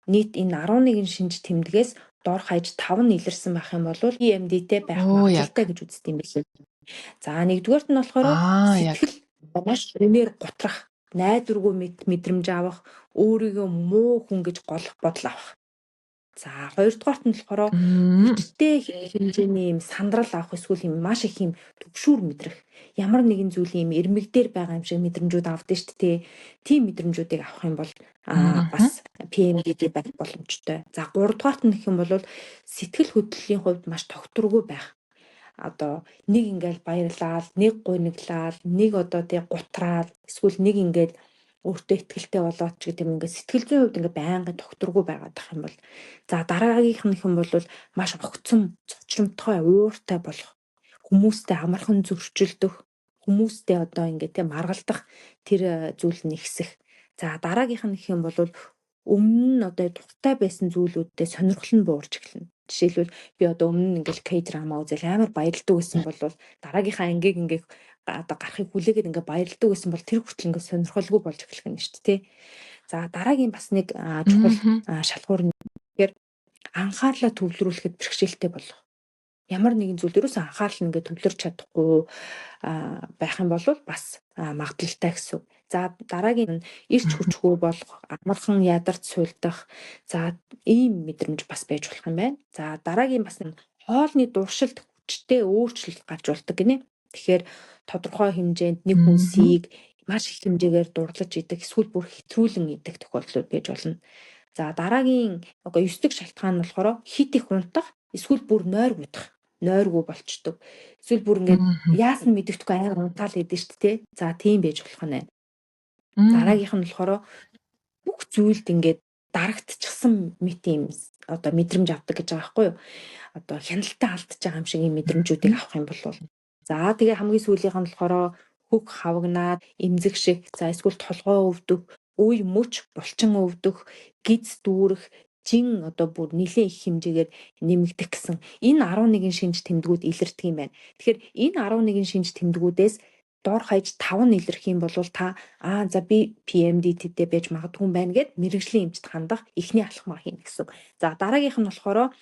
нийт энэ 11 шинж тэмдгээс дор хаяж 5 нь илэрсэн байх юм бол PMDT байх магадлалтай гэж үздэг юм байлээ. За нэгдүгээрт нь болохоор сэтгэл маш өнөр готрах, найдваргүй мэдрэмж авах, өөрийгөө муу хүн гэж голох бодол авах. За хоёрдугаарт нь болохоор хүчтэй хэмжээний юм сандрал авах эсвэл юм маш их юм төгшүүр мэдрэх. Ямар нэгэн зүйлийн юм эрмэгдээр байгаа юм шиг мэдрэмжүүд авдээ шүү дээ. Тийм мэдрэмжүүдийг авах юм бол бас PMDD байх боломжтой. За гуравдугаарт нь гэх юм бол сэтгэл хөдлөлийн хувьд маш тогтворгүй байх. Одоо нэг ингээл баярлал, нэг гуниглал, нэг одоо тий гутраал, эсвэл нэг ингээд өөртөө ихтэй болоод ч гэдэг юм ингээд сэтгэл зүйн хувьд ингээд байнгын тогтворгүй байгаад байх юм бол за дараагийнх нь юм бол маш огцом, цочромтгой, ууртай болох, хүмүүстэй амархан зөрчилдөх, хүмүүстэй одоо ингээд тий маргалдах тэр зүйл нь ихсэх. За дараагийнх нь юм бол өмнө нь одоо дуртай байсан зүйлүүдтэй сонирхол нь буурч эхэлнэ. Жишээлбэл би одоо өмнө нь ингээл K-драма үзэл амар баярлдаг гэсэн бол дараагийнхаа ингээ одоо гарахыг хүлээгээд ингээ баярлдаг гэсэн бол тэр хүртэл ингээ сонирхолгүй болж эхлэх нь шүү дээ. За дараагийн бас нэг чухал шалгуур нь тэгэхээр анхаарлаа төвлөрүүлэхэд бэрхшээлтэй болох. Ямар нэгэн зүйл ерөөсөө анхаарал ингээд төвлөрч чадахгүй байх юм бол бас магадлалтай гэсэн. За дараагийн нь ирч хүчгүй болох, амархан ядарч суйлдах. За ийм мэдрэмж бас байж болох юм байна. За дараагийн бас хоолны дуршилт хүчтэй өөрчлөлт гарч болдог гинэ. Тэгэхээр тодорхой хэмжээнд нэг хүнсийг маш их хэмжээгээр дурлаж идэх, эсвэл бүр хэтрүүлэн идэх тохиолдлууд байж болно. За дараагийн 9 дахь шалтгаан нь болохоор хит их унтах, эсвэл бүр нойргүй болчдөг. Эсвэл бүр ингээд яасан мэддэхгүй аяар унтаал идэв шүү дээ. За тийм байж болох нь байна. Дараагийнх нь болохоор бүх зүйлд ингээд дарагдчихсан мэт юм мэдрэмж авдаг гэж байгаа байхгүй юу? Хяналтаа алдчихж байгаа юм шиг юм мэдрэмжүүдийг авах юм бол. За тэгээ хамгийн сүүлийнх нь болохоор хөг хавагнаад, эмзэг шиг, за эсвэл толгой өвдөх, үе мөч булчин өвдөх, гиз дүүрэх, жин бүр нэлээд их хэмжээгээр нэмэгдэх гэсэн энэ 11 шинж тэмдгүүд илэрдэг юм байна. Тэгэхээр энэ 11 шинж тэмдгүүдээс дор хаяж 5 нь илэрх юм бол та за би PMDD-тэй байж магадгүй юм байна гэд мэрэгжлийн эмчт хандах эхний алхмаа хийнэ гэсэн. За дараагийнх нь болохоор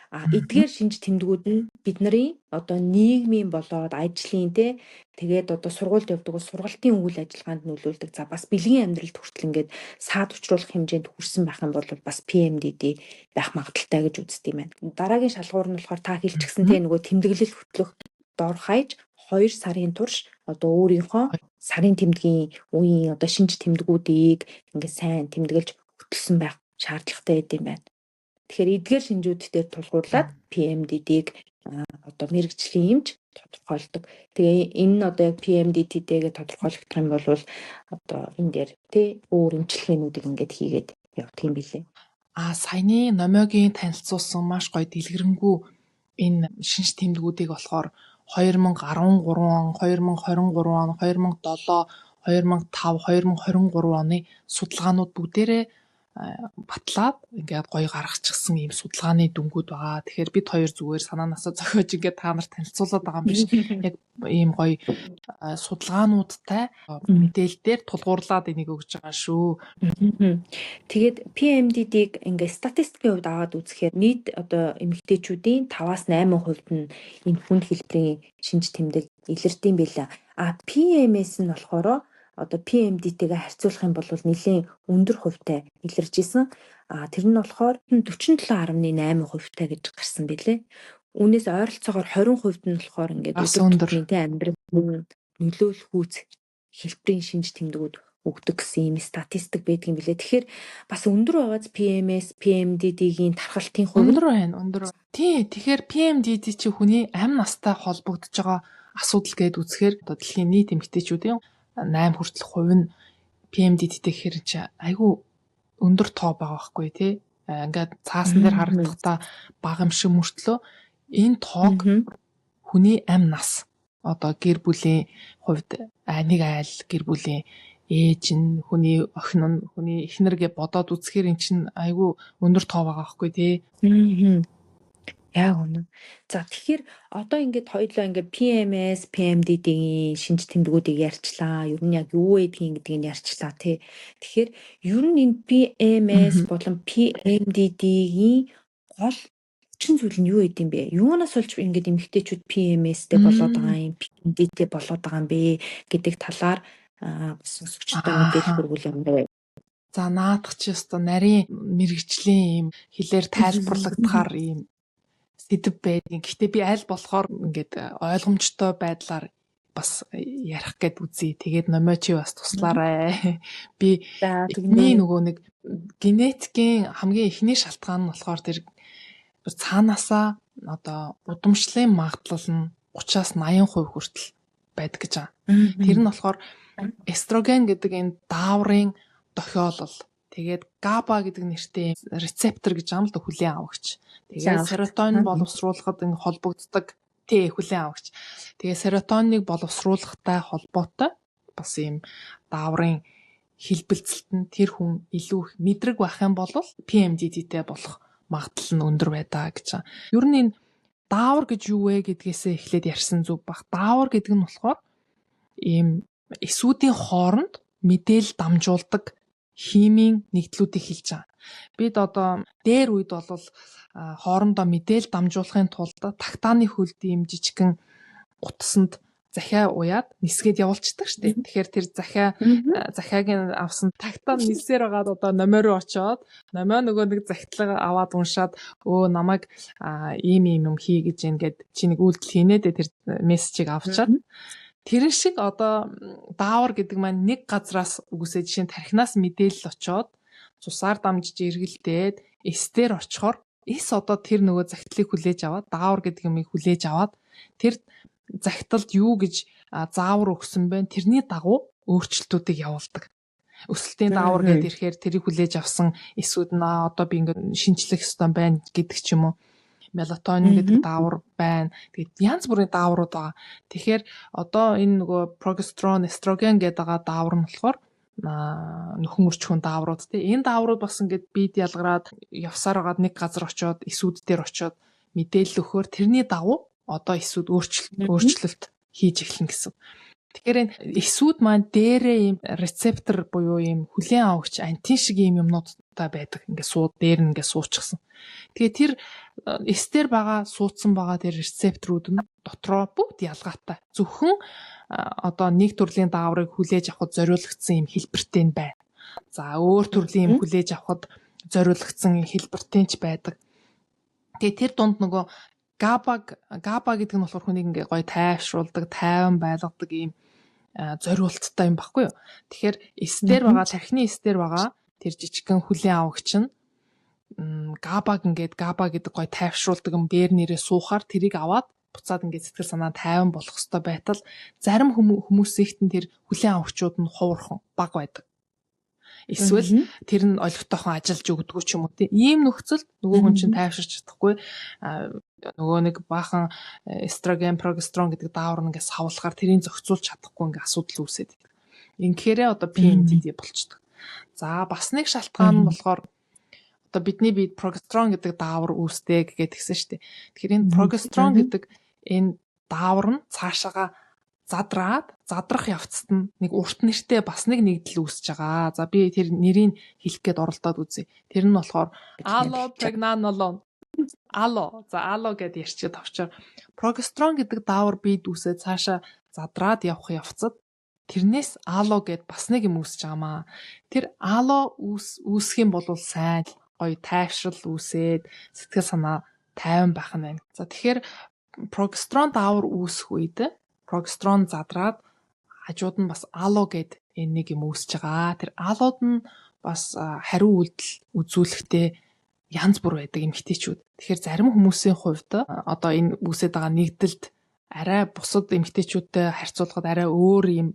эдгээр шинж тэмдгүүд нь бидний нийгмийн болоод ажлын тэгээд сургуульд явдаг сургалтын үйл ажиллагаанд нөлөөлдөг. За бас бэлгийн амьдралд хүртэл ингээд саад учруулах хэмжээнд хүрсэн байх юм бол бас PMDD байх магадaltaй гэж үздэг юм байна. Дараагийн шалгуур нь болохоор та хэлчихсэн нөгөө тэмдэглэл хөтлөх дор хаяж 2 сарын турш өөрийнхөө сарын тэмдгийн үеийн шинж тэмдгүүдийг ингээд сайн тэмдэглэж хөтлсөн байх шаардлагатай байд юм байна. Тэгэхээр эдгээр шинжүүд дээр тулгуурлаад PMDD-г мэрэгжлийн эмч тодорхойлдог. Тэгээ энэ яг PMDD-тэйгээ тодорхойлогдох юм бол энэ дээр өөр эмчилгээнүүдийг ингээд хийгээд явдаг юм билээ. Саяны номиогийн танилцуулсан маш гоё дэлгэрэнгүй энэ шинж тэмдгүүдийг болохоор 2013 он, 2023 он, 2007, 2005, 2023 оны судалгаанууд бүгдээрээ батлаад ингээд гоё гаргачихсан ийм судалгааны дүнгууд байгаа. Тэгэхээр бид хоёр зүгээр санаанаасаа зохиож ингээд та нарт танилцуулаад байгаа юм биш. Яг ийм гоё судалгаануудтай мэдээлэлээр тулгуурлаад энийг өгж байгаа шүү. Тэгээд PMDD-г ингээд статистикийн хувьд аваад үзэхээр нийт эмэгтэйчүүдийн 5-8% нь энэ хүнд хэлбэрийн шинж тэмдэг илэрдэм байлаа. PMS нь болохоор PMDD-тэйгээ харьцуулах юм бол нэлээд өндөр хувьтай илэрж исэн. Тэр нь болохоор 47.8% гэж гарсан билээ. Үүнээс ойролцоогоор 20% нь болохоор ингээд өндөр амьдрал нөлөөлөх үүс хэлбэрийн шинж тэмдгүүд өгдөг гэсэн юм статистик байдаг юм билээ. Тэгэхээр бас өндөр байгааз PMS, PMDD-гийн тархалтын хувь өндөр байна, өндөр. Тэгэхээр PMDD чи хүний амь настай холбогдож байгаа асуудал гэдээ үзэхээр дэлхийн нийт эмэгтэйчүүдийн 8 хүртэл хувь нь PMDD-тэй гэхээр чи айгүй өндөр тоо байгаа байхгүй тий. Ингээд цаасан дээр харагдахдаа бага юм шиг мөртлөө энэ тоог хүний амь нас гэр бүлийн хувьд нэг айл гэр бүлийн ээж нь, хүний охин нь, хүний эхнэргээ бодоод үзэхээр эн чинь айгүй өндөр тоо байгаа байхгүй тий. Яг үнэ. За тэгэхээр ингээд хоёулаа ингээд PMS, PMDD-ийн шинж тэмдгүүдийг ярьчлаа. Ер нь яг юу гэдгийг ярьчлаа тий. Тэгэхээр ер нь энэ PMS болон PMDD-ийн гол хүчин зүйл нь юу гэдэм бэ? Юунаас болж ингээд эмэгтэйчүүд PMS-тэй болоод байгаа юм, PMDD-тэй болоод байгаа юм бэ гэдэг талаар сонсогчтой мэдээлэл хүргүүл юм байна. За наадах чи өстой нарийн мэрэгжлийн юм хэлээр тайлбарлагдахаар юм сэдв байдгийн. Гэхдээ би аль болохоор ингээд ойлгомжтой байдлаар бас ярих гээд үзье. Тэгээд номоо чи бас туслаарай. Би нөгөө нэг генетикийн хамгийн эхний шалтгаан нь болохоор тэр цаанаасаа удамшлын магадлал нь 30-80% хүртэл байдаг гэж байгаа. Тэр нь болохоор эстроген гэдэг энэ дааврын дохиолол. Тэгээд GABA гэдэг нэртэй рецептор гэж байгаа юм л да, хүлээн авагч. Тэгээд серотонин боловсруулахад ингэ холбогддог хүлээн авагч. Тэгээд серотониныг боловсруулахтай холбоотой бас ийм дааврын хэлбэлцэлт нь тэр хүн илүү их мэдрэг байх юм бол PMDD-тэй болох магадлал нь өндөр байдаг гэж байна. Ер нь энэ даавар гэж юу вэ гэдгээсээ эхлээд ярьсан зүг баг. Даавар гэдэг нь болохоор ийм эсүүдийн хооронд мэдээлэл дамжуулдаг химийн нэгдлүүдийг хэлж байгаа. Бид одоо дээр үед бол хоорондоо мэдээлэл дамжуулахын тулд тактааны хөлд ийм жижигхэн утасанд захиа уяад нисгээд явуулцдаг шүү дээ. Тэгэхээр тэр захиаг авсан тактаа нисээр байгаад одоо номер руу очоод номоо нөгөө нэг захидлага аваад уншаад намайг ийм юм хий гэж ингээд чи нэг үйлдэл хийнэ дээ тэр мессежийг авчаад тэрэн шиг одоо даавар гэдэг маань нэг газраас үгүйсээ жишээ нь тархинаас мэдээлэл очоод цусаар дамжиж эргэлдээд эстээр очихоор эс одоо тэр нөгөө захидлыг хүлээж аваад даавар гэдэг юмыг хүлээж аваад тэр захидалд юу гэж заавар өгсөн бэ? Тэрний дагуу өөрчлөлтүүдийг явуулдаг. Өсөлтийн даавар гэдэг ирэхээр тэрийг хүлээж авсан эсүүд нь одоо би ингээд шинжлэх ёстой байна гэдэг ч юм уу. Мелатонин гэдэг даавар байна. Тэгээд янз бүрийн дааврууд байгаа. Тэгэхээр одоо энэ нөгөө прогестерон, эстроген гэдэг даавар нь болохоор нөхөн өрчхүүн дааврууд тий. Энэ дааврууд бас ингээд бид ялгараад явсаар байгаад нэг газар очоод эсүүд дээр очоод мэдээлэл өгөхөөр тэрний дагуу одоо эсүүд өөрчлөлт хийж эхлэн гэсэн. Тэгэхээр энэ эсүүд маань дээрээ ийм рецептор буюу ийм хүлээн авагч антин шиг ийм юмнуудтай байдаг. Ингээд дээр нь ингээд суучихсан. Тэгээ тэр эстээр байгаа суудсан байгаа тэр рецепторууд нь дотроо бүгд ялгаатай. Зөвхөн одоо нэг төрлийн дааврыг хүлээж авахд зориулагдсан ийм хэлбэртэй нь байна. За өөр төрлийн юм хүлээж авахд зориулагдсан хэлбэртэй ч байдаг. Тэгээ тэр дунд нөгөө габа гэдэг нь болохоор хүнийг ингээ гоё тайвшруулдаг, тайван байлгадаг ийм зориулттай юм баггүй юу. Тэгэхээр эстээр байгаа, тархины эстээр байгаа тэр жижигхэн хүлээн авагч нь габа гэдэг гоё тайвшруулдаг юм дээр нэрээ суухаар тэрийг аваад буцаад ингээ сэтгэл санаа тайван болох хэвээр байтал зарим хүмүүсийнх нь тэр хүлээн авагчууд нь хувархан баг байдаг. Эсвэл тэр нь олигтойхон ажиллаж өгдөг ч юм уу тийм. Ийм нөхцөлд нөгөө хүн чинь тайвширч чадахгүй нөгөө нэг баахан эстроген, прогестерон гэдэг даавар нь ингээд савлахаар тэрийг зохицуулж чадахгүй ингээд асуудал үүсээд байдаг. Ингээхээрээ одоо PMDD болчихдог. За бас нэг шалтгаан нь болохоор одоо бидний биед прогестерон гэдэг даавар үүсдэг гэдгийгсэн шүү дээ. Тэгэхээр энэ прогестерон гэдэг энэ даавар нь цаашаага задрах явцад нь нэг урт нэртэй бас нэг нэгдэл үүсэж байгаа. За би тэр нэрийг хэлэх гээд оролдоод үзье. Тэр нь болохоор allopregnanolone. Алло гэдээ ярьчихэд авчаар прогестерон гэдэг даавар бид үүсээ цаашаа задраад явах явцад тэрнээс алло гэд бас нэг юм үүсэж байгаамаа. Тэр алло үүсэх юм бол сайн гоё тайвшрал үүсээд сэтгэл санаа тайван байх нь байна. За тэгэхээр прогестерон даавар үүсэх үед прогестерон задраад хажууд нь бас алло гэд энэ нэг юм үүсэж байгаа. Тэр аллод нь бас хариу үйлдэл үзүүлэхдээ янз бүр байдаг эмэгтэйчүүд. Тэгэхээр зарим хүмүүсийн хувьд одоо энэ үүсэж байгаа нэгдэлд арай бусад эмэгтэйчүүдтэй харьцуулахад арай өөр юм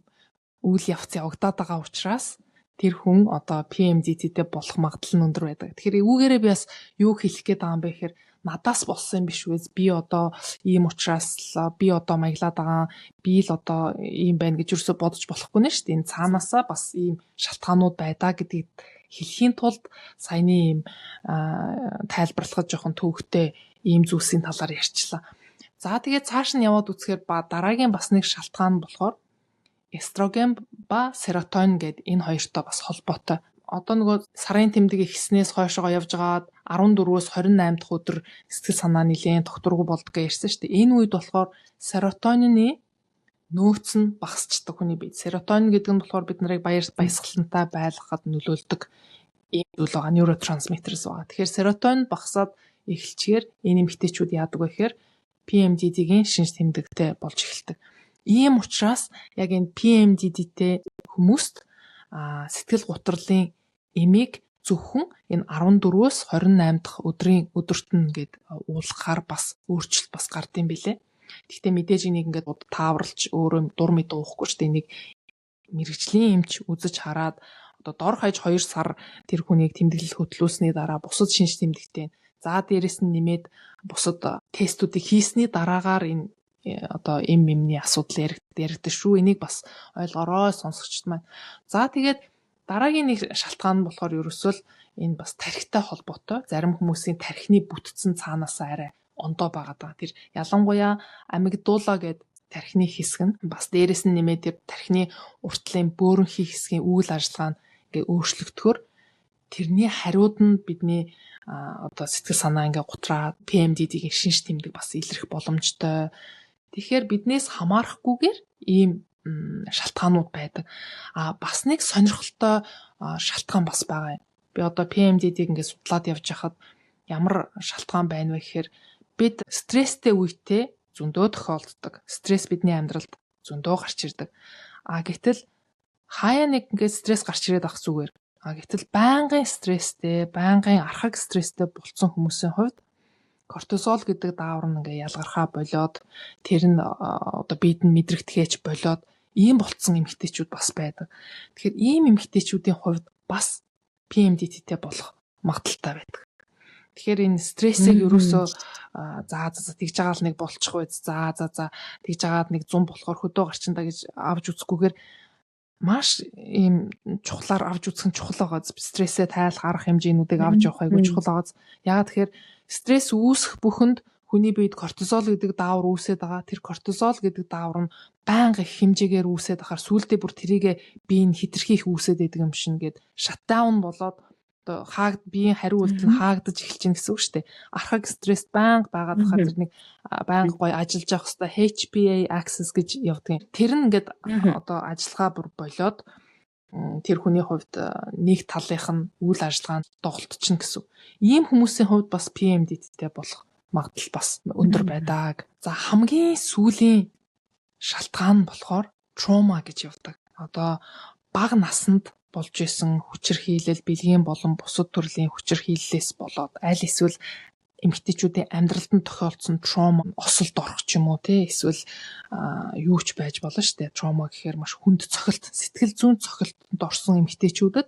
үйл явц явагдаад байгаа учраас тэр хүн одоо PMDD-тэй болох магадлал нь өндөр байдаг. Тэгэхээр эвгээрээ би бас юу хэлэх гээд байгаа юм бэ гэхээр надаас болсон юм биш үү? Би одоо ийм учраас би одоо маяглаад байгаа. Би л одоо ийм байна гэж юусоо бодож болохгүй нэ шүү дээ. Энэ цаанаасаа бас ийм шалтгаанууд байдаа гэдгийг хэлхийн тулд саяны ийм тайлбарлахад жоохон төвөгтэй ийм зүйлсийн талаар ярьчлаа. За тэгээд цааш нь яваад үзэхээр дараагийн бас нэг шалтгаан болохоор эстроген ба серотонин гэд энэ хоёртой бас холбоотой. Одоо нөгөө сарын тэмдэг ихснээс хойшоо явж гаад 14-өөс 28 дахь өдөр сэтгэл санаа нэлээд тогтургүй болдог гэж ярьсан шүү дээ. Энэ үед болохоор серотонины нөөц нь багасчдаг хүний бие. Серотонин гэдэг нь болохоор бид нарыг баясгалантай байлгахад нөлөөлдөг ийм зүйл байгаа, нейротрансмиттерс байгаа. Тэгэхээр серотонин багасаад эхэлчихээр энэ эмэгтэйчүүд яадаг вэ гэхээр PMDD-гийн шинж тэмдэгтэй болж эхэлдэг. Ийм учраас яг энэ PMDD-тэй хүмүүст сэтгэл гутралын эмийг зөвхөн энэ 14-өөс 28 дахь өдөрт нь ингээд уулгахаар бас өөрчлөлт бас гардыг билээ. Гэхдээ мэдээж энийг ингээд тааварлж өөрөө дур мэд уухгүй ч нэг мэрэгжлийн эмч үзэж хараад одоо дор хаяж 2 сар тэр хүнийг тэмдэглэл хөтлүүлсний дараа бусад шинж тэмдэгтэй за дээрэс нь нэмээд бусад тестүүдийг хийсний дараагаар энэ одоо эмний асуудал яригддаг шүү. Энийг бас ойлгороо сонсогчд маань. За тэгээд дараагийн нэг шалтгаан нь болохоор ерөөсөө энэ бас тархитай холбоотой. Зарим хүмүүсийн тархины бүтцэн цаанаасаа арай ондоо байгаа. Тэр ялангуяа амигдула гэдэг тархины хэсэг нь бас дээрэс нь нэмээд тэр тархины уртлын бөөрөнхий хэсгийн үйл ажиллагаа нь гэ өөрчлөгдөхөөр тэрний хариуд нь бидний одоо сэтгэл санаа ингээ гутраад PMDD-ийн шинж тэмдэг бас илэрх боломжтой. Тэгэхээр биднээс хамаарахгүйгээр ийм шалтгаанууд байдаг. Бас нэг сонирхолтой шалтгаан бас байгаа юм. Би одоо PMDD-г ингээ судлаад явж хахад ямар шалтгаан байна вэ гэхээр бид стресстэй үедээ зөндөө тохиолддог. Стресс бидний амьдралд зөндөө гарч ирдэг. Гэтэл хаяа нэг ингээ стресс гарч ирээд ах зүгээр. Гэтэл байнгын стресстэй, байнгын архаг стресстэй болсон хүмүүсийн хувьд кортизол гэдэг даавар нь ингээ ялгархаа болоод тэр нь одоо биед нь мэдрэгдэхээч болоод ийм болцсон эмэгтэйчүүд бас байдаг. Тэгэхээр ийм эмэгтэйчүүдийн хувьд бас PMDD-тэй болох магадaltaй байдаг. Тэгэхээр энэ стрессийг ерөөсөө тэгж байгаа л нэг болчих байц. Тэгж байгаад нэг 100 болохоор хөдөө гарчинда гэж авч үзэхгүйгээр маш ийм чухлаар авч үзэх нь чухал байгаа. Стрессээ тайлах арга хэмжээнүүдийг авч явах айгүй чухал байгаа. Яагаад тэгэхээр стресс үүсэх бүхэнд хүний биед кортизол гэдэг даавар үүсээд байгаа. Тэр кортизол гэдэг даавар нь байнга их хэмжээгээр үүсээд ахаар сүүлдээ бүр тэрийг бие нь хэтэрхийх үүсээд байдаг юм шин гэд шатдаун болоод одоо биеийн хариу үйлдэл нь хаагдаж эхэлж гин гэсэн үг шүү дээ. Архаг стресс байнга байгаад ахаар тэр нэг байнга гоё ажиллаж явах хэвээр HPA axis гэж явдаг. Тэр нь ингээд одоо ажиллагаа бүр болоод тэр хүний хувьд нэг талынх нь үйл ажиллагаанд доголдчихно гэсэн. Ийм хүмүүсийн хувьд бас PMDD-тэй болох магадлал бас өндөр байдаг. За хамгийн сүүлийн шалтгаан нь болохоор trauma гэж явдаг. Одоо бага насанд болж исэн хүчирхийлэл, бэлгийн болон бусад төрлийн хүчирхийллээс болоод аль эсвэл эмэгтэйчүүдийн амьдралд нь тохиолдсон trauma, осолд орох ч юм уу тий эсвэл юу ч байж болно шүү дээ. Trauma гэхээр маш хүнд цохилт, сэтгэл зүйн цохилтод орсон эмэгтэйчүүдэд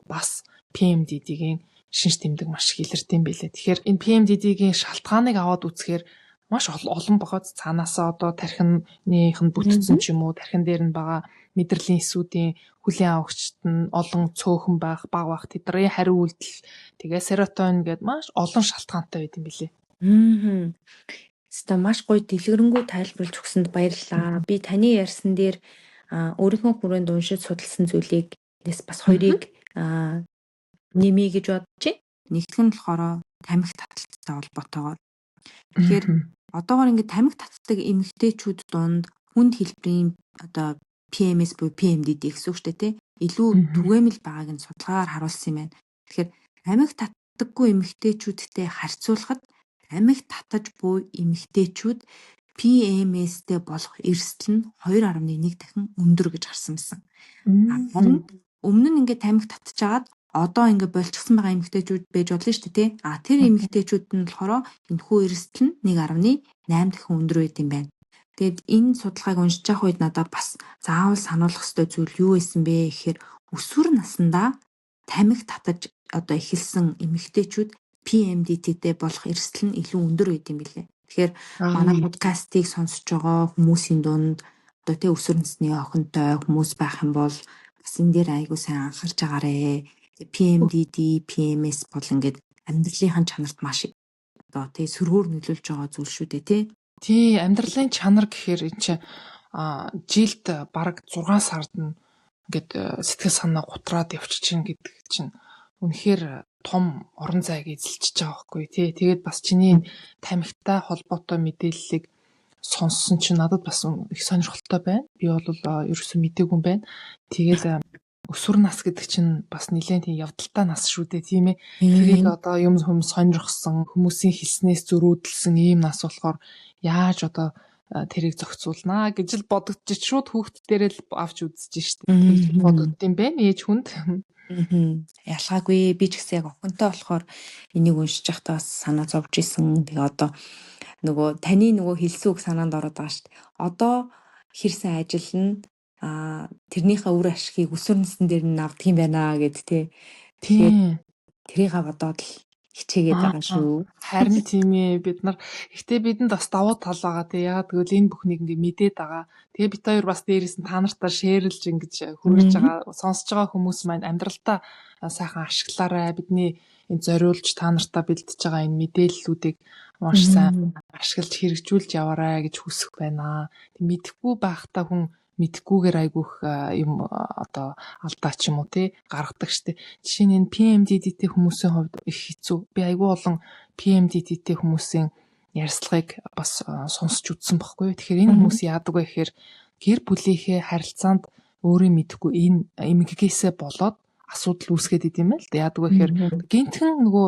бас PMDD-гийн шинж тэмдэг маш их илэрдэм байлээ. Тэгэхээр энэ PMDD-гийн шалтгааныг аваад үзэхээр маш олон бохоод цаанаасаа одоо тархиных нь бүтцэн ч юм уу, тархин дээр нь байгаа мэдрэлийн эсүүдийн хүлээн авагчт нь олон цөөхөн байх, бага байх тэдний хариу үйлдэл тэгээ серотонин гэдээ маш олон шалтгаантай байт юм билээ. Хэвээ маш гоё дэлгэрэнгүй тайлбарлаж өгсөнд баярлалаа. Би таны ярьсан дээр өөрийнхөө хүрээнд уншиж судалсан зүйлийг бас хоёрыг нэмье гэж бодож байна. Нэгтгэх нь болохоор тамхи таталцтай холбоотойгоор. Тэгэхээр одоогоор ингээд тамхи татдаг эмэгтэйчүүд донд хүнд хэлбэрийн одоо PMS буюу PMDD гэсэн үг шүү дээ, тий. Илүү түгээмэл байгааг нь судалгаагаар харуулсан юм байна. Тэгэхээр тамхи татдаггүй эмэгтэйчүүдтэй харьцуулахад тамхи татаж буй эмэгтэйчүүд PMS-тэй болох эрсдэл нь 2.1 дахин өндөр гэж харсан байсан. Харин өмнө нь ингээд тамхи татчихагаад одоо ингээд болчихсон байгаа эмэгтэйчүүд байж болно шүү дээ, тий. Тэр эмэгтэйчүүд нь болохоор энэхүү эрсдэл нь 1.8 дахин өндөр байт юм байна. Тэгэд энэ судалгааг уншиж явах үед надад бас заавал сануулах ёстой зүйл юу байсан бэ гэхээр өсвөр наснда тамхи татаж одоо эхэлсэн эмэгтэйчүүд PMDD-тэй болох эрсдэл нь илүү өндөр байт юм билээ. Тэгэхээр манай подкастыг сонсож байгаа хүмүүсийн дунд одоо тий өсвөр насны охинтой хүмүүс байх юм бол бас энэ дээр айгуу сайн анхаарч агаарэ. PMDD, PMS бол ингээд амьдралынхаа чанарт маш одоо тий сөргөөр нөлөөлж байгаа зүйл шүү дээ, тий. Тий, амьдралын чанар гэхээр энэ чинь жилд бараг 6 сард нь ингээд сэтгэл санаа гутраад явчихна гэдэг чинь үнэхээр том орон зайг эзэлчихэж байгаа байхгүй тий. Тэгээд бас чиний тамхитай холбоотой мэдээллийг сонссон чинь надад бас их сонирхолтой байна. Би бол ерөөсөө мэдээгүй юм байна. Тэгээд өсвөр нас гэдэг чинь бас нэлээд тийм явдалтай нас шүү дээ, тийм ээ. Тэрийг одоо юм сонирхсон, хүмүүсийн хэлснээс зөрүүдэлсэн ийм нас болохоор яаж одоо тэрийг зохицуулнаа гэж л бодогдчих шууд хүүхд дээрээ л авч үзэж штеп. Тэгж бодогдсон байна ээж хүнд. Ялгаагүй би ч гэсэн яг охинтой болохоор энийг уншиж байхдаа санаа зовж исэн. Тэгээ одоо нөгөө таны нөгөө хэлсэн үг санаанд ороод байгаа штеп. Одоо хэрсэн ажил нь тэрнийхээ үр ашгийг өсвөр насны дээр нь авдаг юм байна гэд тий. Тэгэхээр тэрийг бодоод л хичээгээд байгаа шүү. Харин тийм ээ бид нар гэхдээ бидэнд бас давуу тал байгаа тий. Яагаад гэвэл энэ бүхнийг ингээ мэдээд байгаа. Тэгээ бид хоёр бас дээрээс нь та нартаа шеэрлж ингэж хүргэж байгаа. Сонсож байгаа хүмүүс маань амьдралтаа сайхан ашиглаарай. Бидний энэ зориулж та нартаа бэлдэж байгаа энэ мэдээллүүдийг маш сайн ашиглаж хэрэгжүүлж яваарай гэж хүсэх байна. Тэг мэдхгүй байхдаа хүн мэдхгүйгээр айгүйх юм одоо алдаа ч юм уу тий гаргадаг штэ. Жишээ нь энэ PMDD-тэй хүмүүсийн хувьд их хэцүү. Би айгүй олон PMDD-тэй хүмүүсийн ярьцлагыг бас сонсч үзсэн баггүй. Тэгэхээр энэ хүмүүс яадаг вэ гэхээр гэр бүлийнхээ харилцаанд өөрөө мэдхгүй энэ эмгэгээсээ болоод асуудал үүсгээд идэм байл да. Яадаг вэ гэхээр гинтхэн нөгөө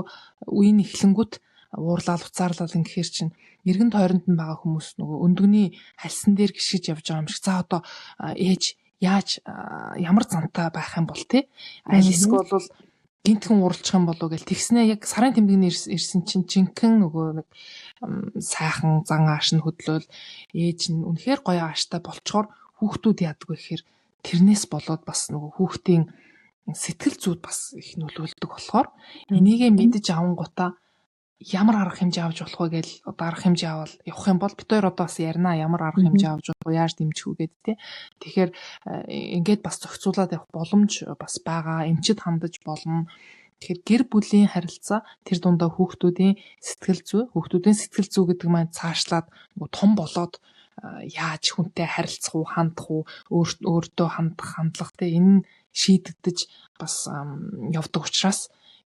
үеийн эхлэнгүүт уурлал уцаарлал ингэхэр чинь эргэн тойронд нь байгаа хүмүүс нөгөө өндөгний хальсан дээр гიშгэж явж байгаа юм шиг. За одоо ээж яаж ямар зантай байх юм бол тий аль эсвэл бол гинтхэн уралчих юм болов гэл тэгснэ яг сарын тэмдэгний ирсэн чинь жинхэнэ нөгөө нэг сайхан зан ааш нь хөдлөөл ээж нь үнэхээр гоё ааштай болчоор хүүхдүүд яадаг вэ гэхээр тэрнээс болоод бас нөгөө хүүхдийн сэтгэл зүйд бас их нөлөөлдөг болохоор энийгээ мэдэж авангуудаа ямар арга хэмжээ авч болох вэ гээл одоо арга хэмжээ авал явах юм бол бид хоёр одоо бас ярина ямар арга хэмжээ авч болох вэ яаж дэмжих үү гэдэг тий. Тэгэхээр ингээд бас зохицуулаад явах боломж бас байгаа. Эмчид хандаж болно. Тэгэхээр гэр бүлийн харилцаа тэр дундаа хүүхдүүдийн сэтгэл зүй гэдэг маань цаашлаад том болоод яаж хүнтэй харилцах уу, хандах уу, өөртөө хандлах тий энэ шийдэгдэж бас явдаг учраас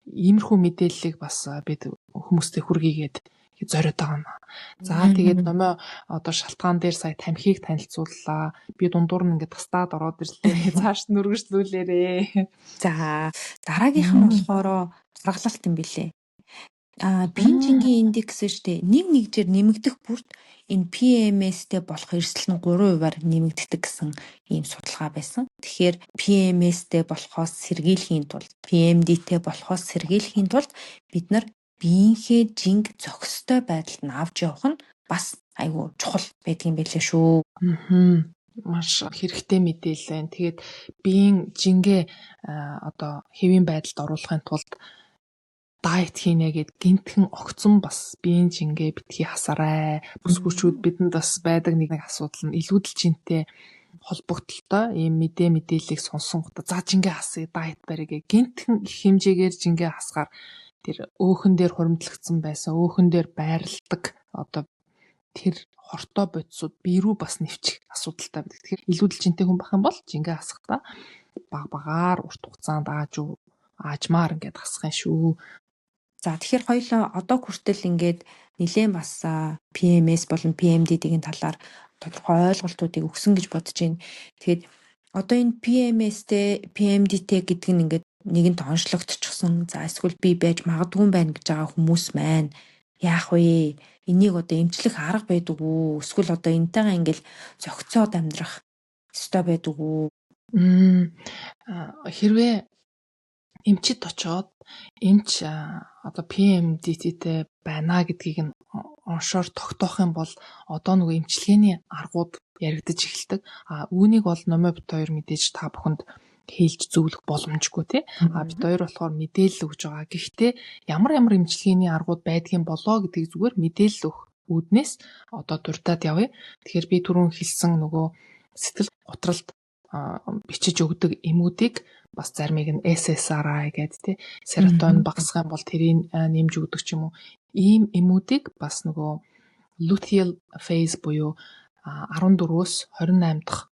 иймэрхүү мэдээллийг бас бид хүмүүстэй хүргээгээд зориод байгаа юм. За тэгээд номоо одоо шалтгаан дээр сая тамхиг танилцууллаа. Би дундуур нь ингээд тастаад ороод ирлээ. Цааш нь үргэлжлүүлээрээ. За дараагийнх нь болохоор гаргалалт юм билээ. Бинжингийн индекс штэ нэгжээр нэмэгдэх бүрт энэ PMS-тэй болох эрсдэл нь 3%-аар нэмэгддэг гэсэн ийм судалгаа байсан. Тэгэхээр PMS-тэй болохоос сэргийлэхийн тулд, PMD-тэй болохоос сэргийлэхийн тулд бид нар биеийнхээ жинг зохистой байдалд нь авч явах нь бас айгүй чухал байдгийн байлээ шүү. Маш хэрэгтэй мэдээлэл байна. Тэгээд биеийн жингээ одоо хэвийн байдалд оруулахын тулд дайет хийнэ гэд гинтхэн огцон бас биеийн жингээ битгий хасаарай. Бүсгүүчүүд бидэнд бас байдаг нэг асуудал нь илүүдэл жинтэй холбогдолтой ийм мэдээллийг сонсон гот за жингээ хасъя дайет барья гинтхэн их хэмжээгээр жингээ хасгаар тэр өөхөн дээр хуримтлагдсан байсан өөхөн дээр байрладаг одоо тэр хортой бодисууд бие рүү бас нэвчих асуудалтай байдаг. Тэгэхээр илүүдэл жинтэй хүн байх юм бол жингээ хасахдаа багаар урт хугацаанд аажмаар ингээд хасах юм шүү. За тэгэхээр хоёулаа одоо хүртэл ингээд нэлээд бас PMS болон PMDD-ийн талаар тодорхой ойлголтуудыг өгсөн гэж бодож байна. Тэгэхээр одоо энэ PMS-тэй PMD-тэй гэдэг нь ингээд нэгэнт онцлогдчихсон. За эсвэл би байж магадгүй байна гэж байгаа хүмүүс маань яах вэ? Энийг одоо эмчлэх арга байдаг уу? Эсвэл одоо энтэйгээ ингээл зохицоод амьдрах ёстой байдаг уу? Хэрвээ эмчид очоод эмч одоо PMDT-тэй байна гэдгийг нь оншоор тогтоох юм бол одоо нөгөө эмчилгээний аргууд яригдаж эхэлдэг. Үүнийг бол номоо бит хоёр мэдээж та бүхэнд хэлж зөвлөх боломжгүй тий. Бид хоёр болохоор мэдээлэл өгж байгаа. Гэхдээ ямар эмчилгээний аргууд байдгийн болоо гэдгийг зүгээр мэдээлэл өгөх үүднээс одоо дуртад явъя. Тэгэхээр би түрүүн хэлсэн нөгөө сэтгэл готролд бичиж өгдөг эмүүдийг бас заримыг нь SSRI гэдэг тий серотонин багасгах юм бол тэрийг нэмж өгдөг ч юм уу. Ийм эмүүдийг бас нөгөө luteal phase буюу 14-өөс 28 дахь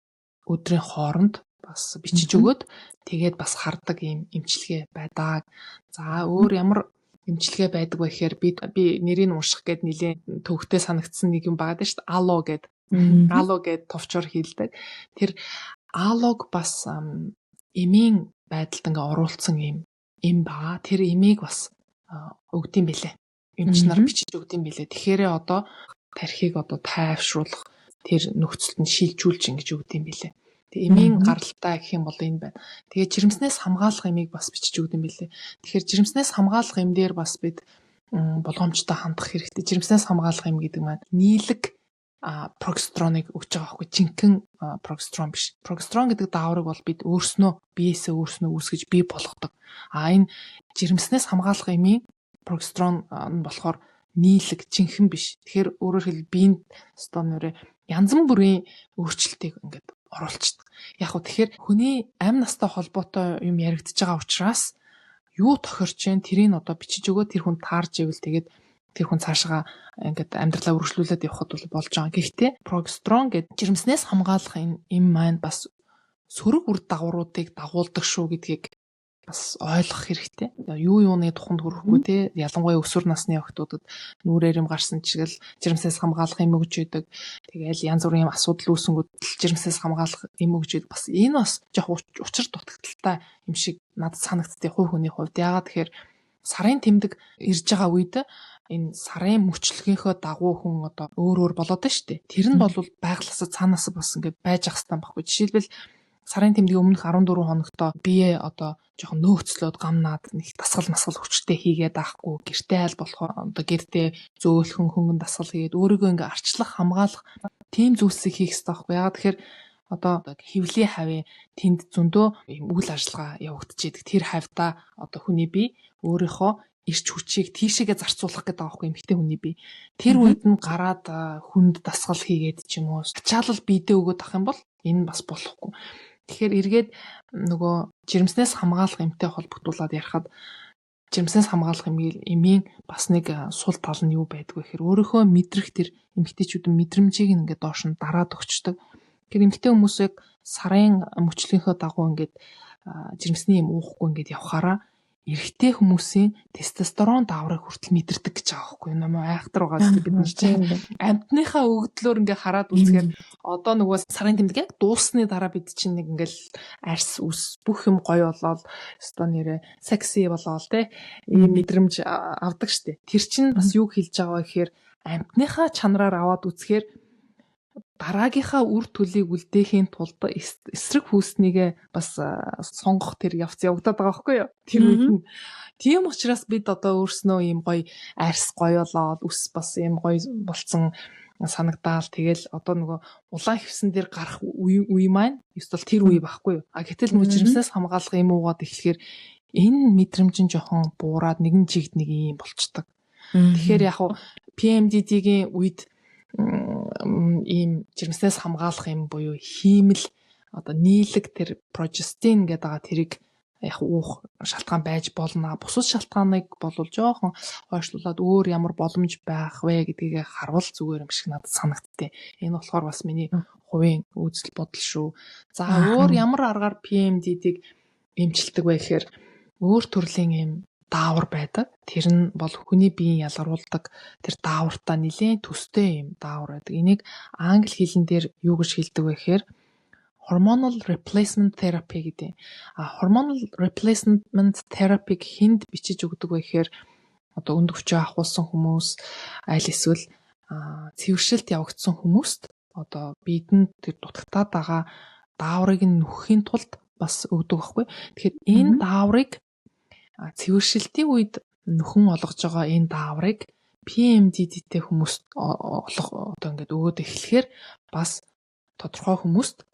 өдрийн хооронд бас бичиж өгөөд тэгээд бас хардаг ийм эмчилгээ байдаг. За өөр ямар эмчилгээ байдаг вэ гэхээр би нэрийг унших гээд нэлээд төвхтэй санагдсан нэг юм байгаа шүү дээ. Ало гэдэг. Ало гэд товчоор хийлдэг. Тэр алог бас эмийн байдалд ингээ оруулсан эм баа. Тэр эмийг бас өгдөм бэлээ. Эмч нар бичиж өгдөм бэлээ. Тэгэхээр одоо тархийг одоо тайвшруулах тэр нөхцөлд нь шилжүүлж ингэж өгдөм бэлээ. Тэгээ эмийн гаралтай гэх юм бол энэ байна. Тэгээ жирэмснээс хамгаалах эмийг бас бичиж өгдөм бэлээ. Тэгэхээр жирэмснээс хамгаалах эм дээр бас бид болгоомжтой хандах хэрэгтэй. Жирэмснээс хамгаалах эм гэдэг маань нийлэг прогестероныг өгч байгаа байхгүй жинхэнэ прогестерон биш. Прогестерон гэдэг дааврыг бол бид биеэсээ өөрснөө үүсгэж бий болгодог. Энэ жирэмснээс хамгаалах эмийн прогестерон нь болохоор нийлэг жинхэнэ биш. Тэгэхээр өөрөөр хэлбэл биеийн стонорын янз бүрийн өөрчлөлтийг ингээд оруулцдаг. Яг хөө тэгэхээр хүний амь настай холбоотой юм яригдж байгаа учраас юу тохирч जैन тэрийг одоо бичиж өгөө тэр хүн таарж ивэл тэгээд тэр хүн цаашаа ингээд амьдралаа үргэлжлүүлээд явхад болж байгаа. Гэхдээ прогестерон гэдэг жирэмснээс хамгаалах юм маань бас сөрөг үр дагавруудыг дагуулдаг шүү гэдгийг бас ойлгох хэрэгтэй. Юу юуны тухайд хүрэхгүй те ялангуяа өсвөр насны охтуудад нүрээр юм гарсан чигээл жирэмсээс хамгаалах юм өгч идэг. Тэгээл янз бүрийн асуудал үүсэнгүүт жирэмсээс хамгаалах юм өгч идэг. Бас энэ бас жоох учир дутагдaltaй юм шиг надад санагдтыг хувь хүний хувьд. Яагаад тэгэхээр сарын тэмдэг ирж байгаа үед энэ сарын мөчлөгийнхөө дагуу хүн одоо өөр болоод байна шүү дээ. Тэр нь бол байгласаа цаанаас бас ингээд байж ах хэвээр байхгүй. Жишээлбэл сарын тэмдгийн өмнөх 14 хоногтоо бие одоо жоохон нөөцлөөд гамнаад нэг дасгал масгал хүчтэй хийгээд аахгүй гэртээ айл болохоор одоо гэртээ зөөлхөн хөнгөн дасгал хийгээд өөрийгөө ингээ арчлах хамгаалах тийм зүйлсийг хийх хэрэгтэй байхгүй. Яагаад тэгэхээр одоо хөвлийн хавийн тэнд зөндөө юм үйл ажиллагаа явагдчихэдэг. Тэр хавьда одоо хүний бие өөрийнхөө ирч хүчийг тийшээгээ зарцуулах гэдэг байгаа байхгүй эмэгтэй хүний бие. Тэр үед нь гараад хүнд дасгал хийгээд ч юм уу ачаалал биедээ өгöd ах юм бол энэ бас болохгүй. Тэгэхээр эргээд нөгөө жирэмснээс хамгаалах эмтэй холбогдуулаад ярихад жирэмснээс хамгаалах эмийн бас нэг сул тал нь юу байдг вэ гэхээр өөрийнхөө мэдрэх тэр эмэгтэйчүүдийн мэдрэмжийг ингээд доош нь дараад өгчдөг. Тэгэхээр эмэгтэй хүмүүс яг сарын мөчлөгийнхөө дагуу ингээд жирэмсний юм уухгүй ингээд явхаараа эрэгтэй хүмүүсийн тестостерон дааврыг хүртэл мэдэрдэг гэж байгаа байхгүй юм аа айхтар байгаа бид нар чинь амьтныхаа өгдлөөр ингээ хараад үзэхээр одоо нөгөө сарын тэмдэг яг дуусны дараа бид чинь нэг ингээл арьс үс бүх юм гоё болоод өстой нэрэ секси болоод те ийм мэдрэмж авдаг штеп. Тэр чинь бас юу хэлж байгаа вэ гэхээр амьтныхаа чанараар аваад үзэхээр дараагийнхаа үр төлийг үлдээхийн тулд эсрэг хүүснийгээ бас сонгох тэр явц явагдаад байгаа байхгүй юу? Тэр үед нь тийм учраас бид одоо өөрснөө ийм гоё арьс гоё болоод үс бас ийм гоё болцсон санагдаал тэгэл одоо нөгөө улаан хевсэн дээр гарах үе маань эсвэл тэр үе байхгүй юу? А гэтэл нөгөө жирэмснээс хамгаалах юм уугаад эхлэхээр энэ мэдрэмж нь жоохон буураад нэгэн жигд нэг юм болчдөг. Тэгэхээр яг хуу PMDD-гийн үед ийм жирэмснээс хамгаалах юм буюу хиймэл одоо нийлэг тэр прогестин гэдэг байгаа тэрийг яг уух шалтгаан байж болно. Бусад шалтгааныг бол жоохон хойшлуулад өөр ямар боломж байх вэ гэдгийг харвал зүгээр юм шиг надад санагдтыг. Энэ болохоор бас миний хувийн үзэл бодол шүү. За өөр ямар аргаар PMDD-г эмчилдэг вэ гэхээр өөр төрлийн юм даавар байдаг. Тэр нь бол хүний биеийн ялгаруулдаг тэр даавартаа нэлээд төстэй юм даавар байдаг. Энийг англи хэлэн дээр юу гэж хэлдэг вэ гэхээр hormonal replacement therapy гэдэг. Hormonal replacement therapy-г хүнд бичиж өгдөг вэ гэхээр одоо өндө хүчээ ахуулсан хүмүүс аль эсвэл цэвэршилт явагдсан хүмүүст одоо биедэнд тэр дутагтаад байгаа дааврыг нь нөхөхийн тулд бас өгдөг байхгүй. Тэгэхээр энэ дааврыг цэвэршилтийн үед нөхөн олгож байгаа энэ дааврыг PMDD-тэй хүмүүст одоо ингээд өгөөд эхлэхээр бас тодорхой хүмүүст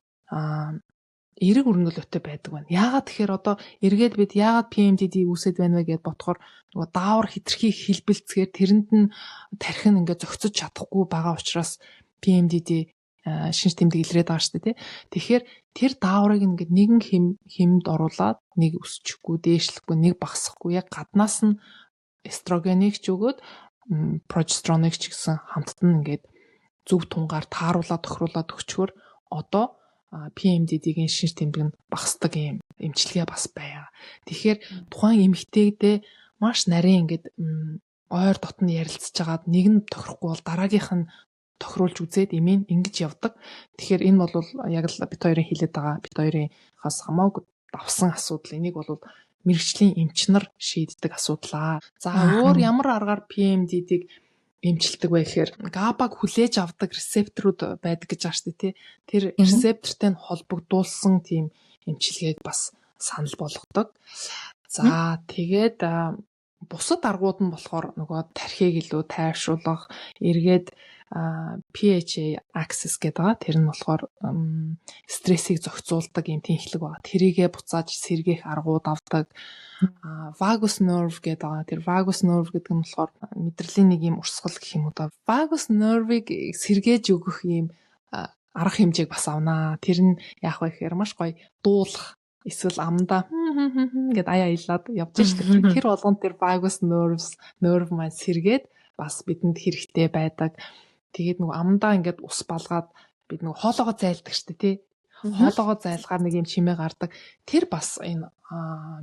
эерэг өрнөлөөтэй байдаг байна. Яагаад тэгэхээр одоо эргээд бид яагаад PMDD үүсэт байна вэ гэдээ бодохоор нөгөө даавар хитрхи хэлбэлцгээр тэрэнд нь тархин ингээд зохицож чадахгүй байгаа учраас PMDD шинж тэмдэг илрээд байгаа шүү дээ. Тэгэхээр тэр дааврыг ингээд нэгэн хэмд оруулаад нэг өсчихгүй, дээшлэхгүй, нэг багасахгүй яг гаднаас нь эстрогенийг ч өгөөд прогестероныг ч гэсэн хамтд нь ингээд зөв тунгаар тааруулаад тохируулаад өгчгөр одоо PMDD-гийн шинж тэмдэг нь багасдаг юм эмчилгээ бас байна. Тэгэхээр тухайн эмэгтэйгдээ маш нарийн ингээд ойр дотн ярилцж байгаад нэг нь тохирохгүй бол дараагийнх нь тохируулж үзээд имийн ингэж явдаг. Тэгэхээр энэ бол яг л бит хоёрын хэлээд байгаа бит хоёрын хас хамаагүй давсан асуудал. Энийг бол мэрэгчлийн эмч нар шийддэг асуудлаа. За өөр ямар аргаар PMDD-г эмчилдэг вэ гэхээр GABA-г хүлээж авдаг рецепторууд байдаг гэж байгаа шүү дээ. Тэр рецептортэй нь холбогдуулсан тийм эмчилгээг бас санал болгодог. За тэгээд бусад аргууд нь болохоор нөгөө тархийг илүү тайвшруулах, эргээд PHA axis гэдэг байгаа. Тэр нь болохоор стрессийг зохицуулдаг юм тэнхлэг байгаа. Тэрийгэ буцааж сэргээх аргууд авдаг. Vagus nerve гэдэг байгаа. Тэр vagus nerve гэдэг нь болохоор мэдрэлийн нэг юм урсгал гэх юм уу да. Vagus nerve-ыг сэргээж өгөх юм арга хэмжээг бас авнаа. Тэр нь яах вэ гэхээр маш гоё дуулах эсвэл амдаа гэд аяа илаад явж штэ. Тэр болгонд тэр vagus nerve маань сэргээд бас бидэнд хэрэгтэй байдаг. Тэгээд нөгөө амандаа ингээд ус балгаад бид нөгөө хоолоогоо зайлдаг штэ тий. Хоолоогоо зайлгаар нэг юм чимээ гардаг. Тэр бас энэ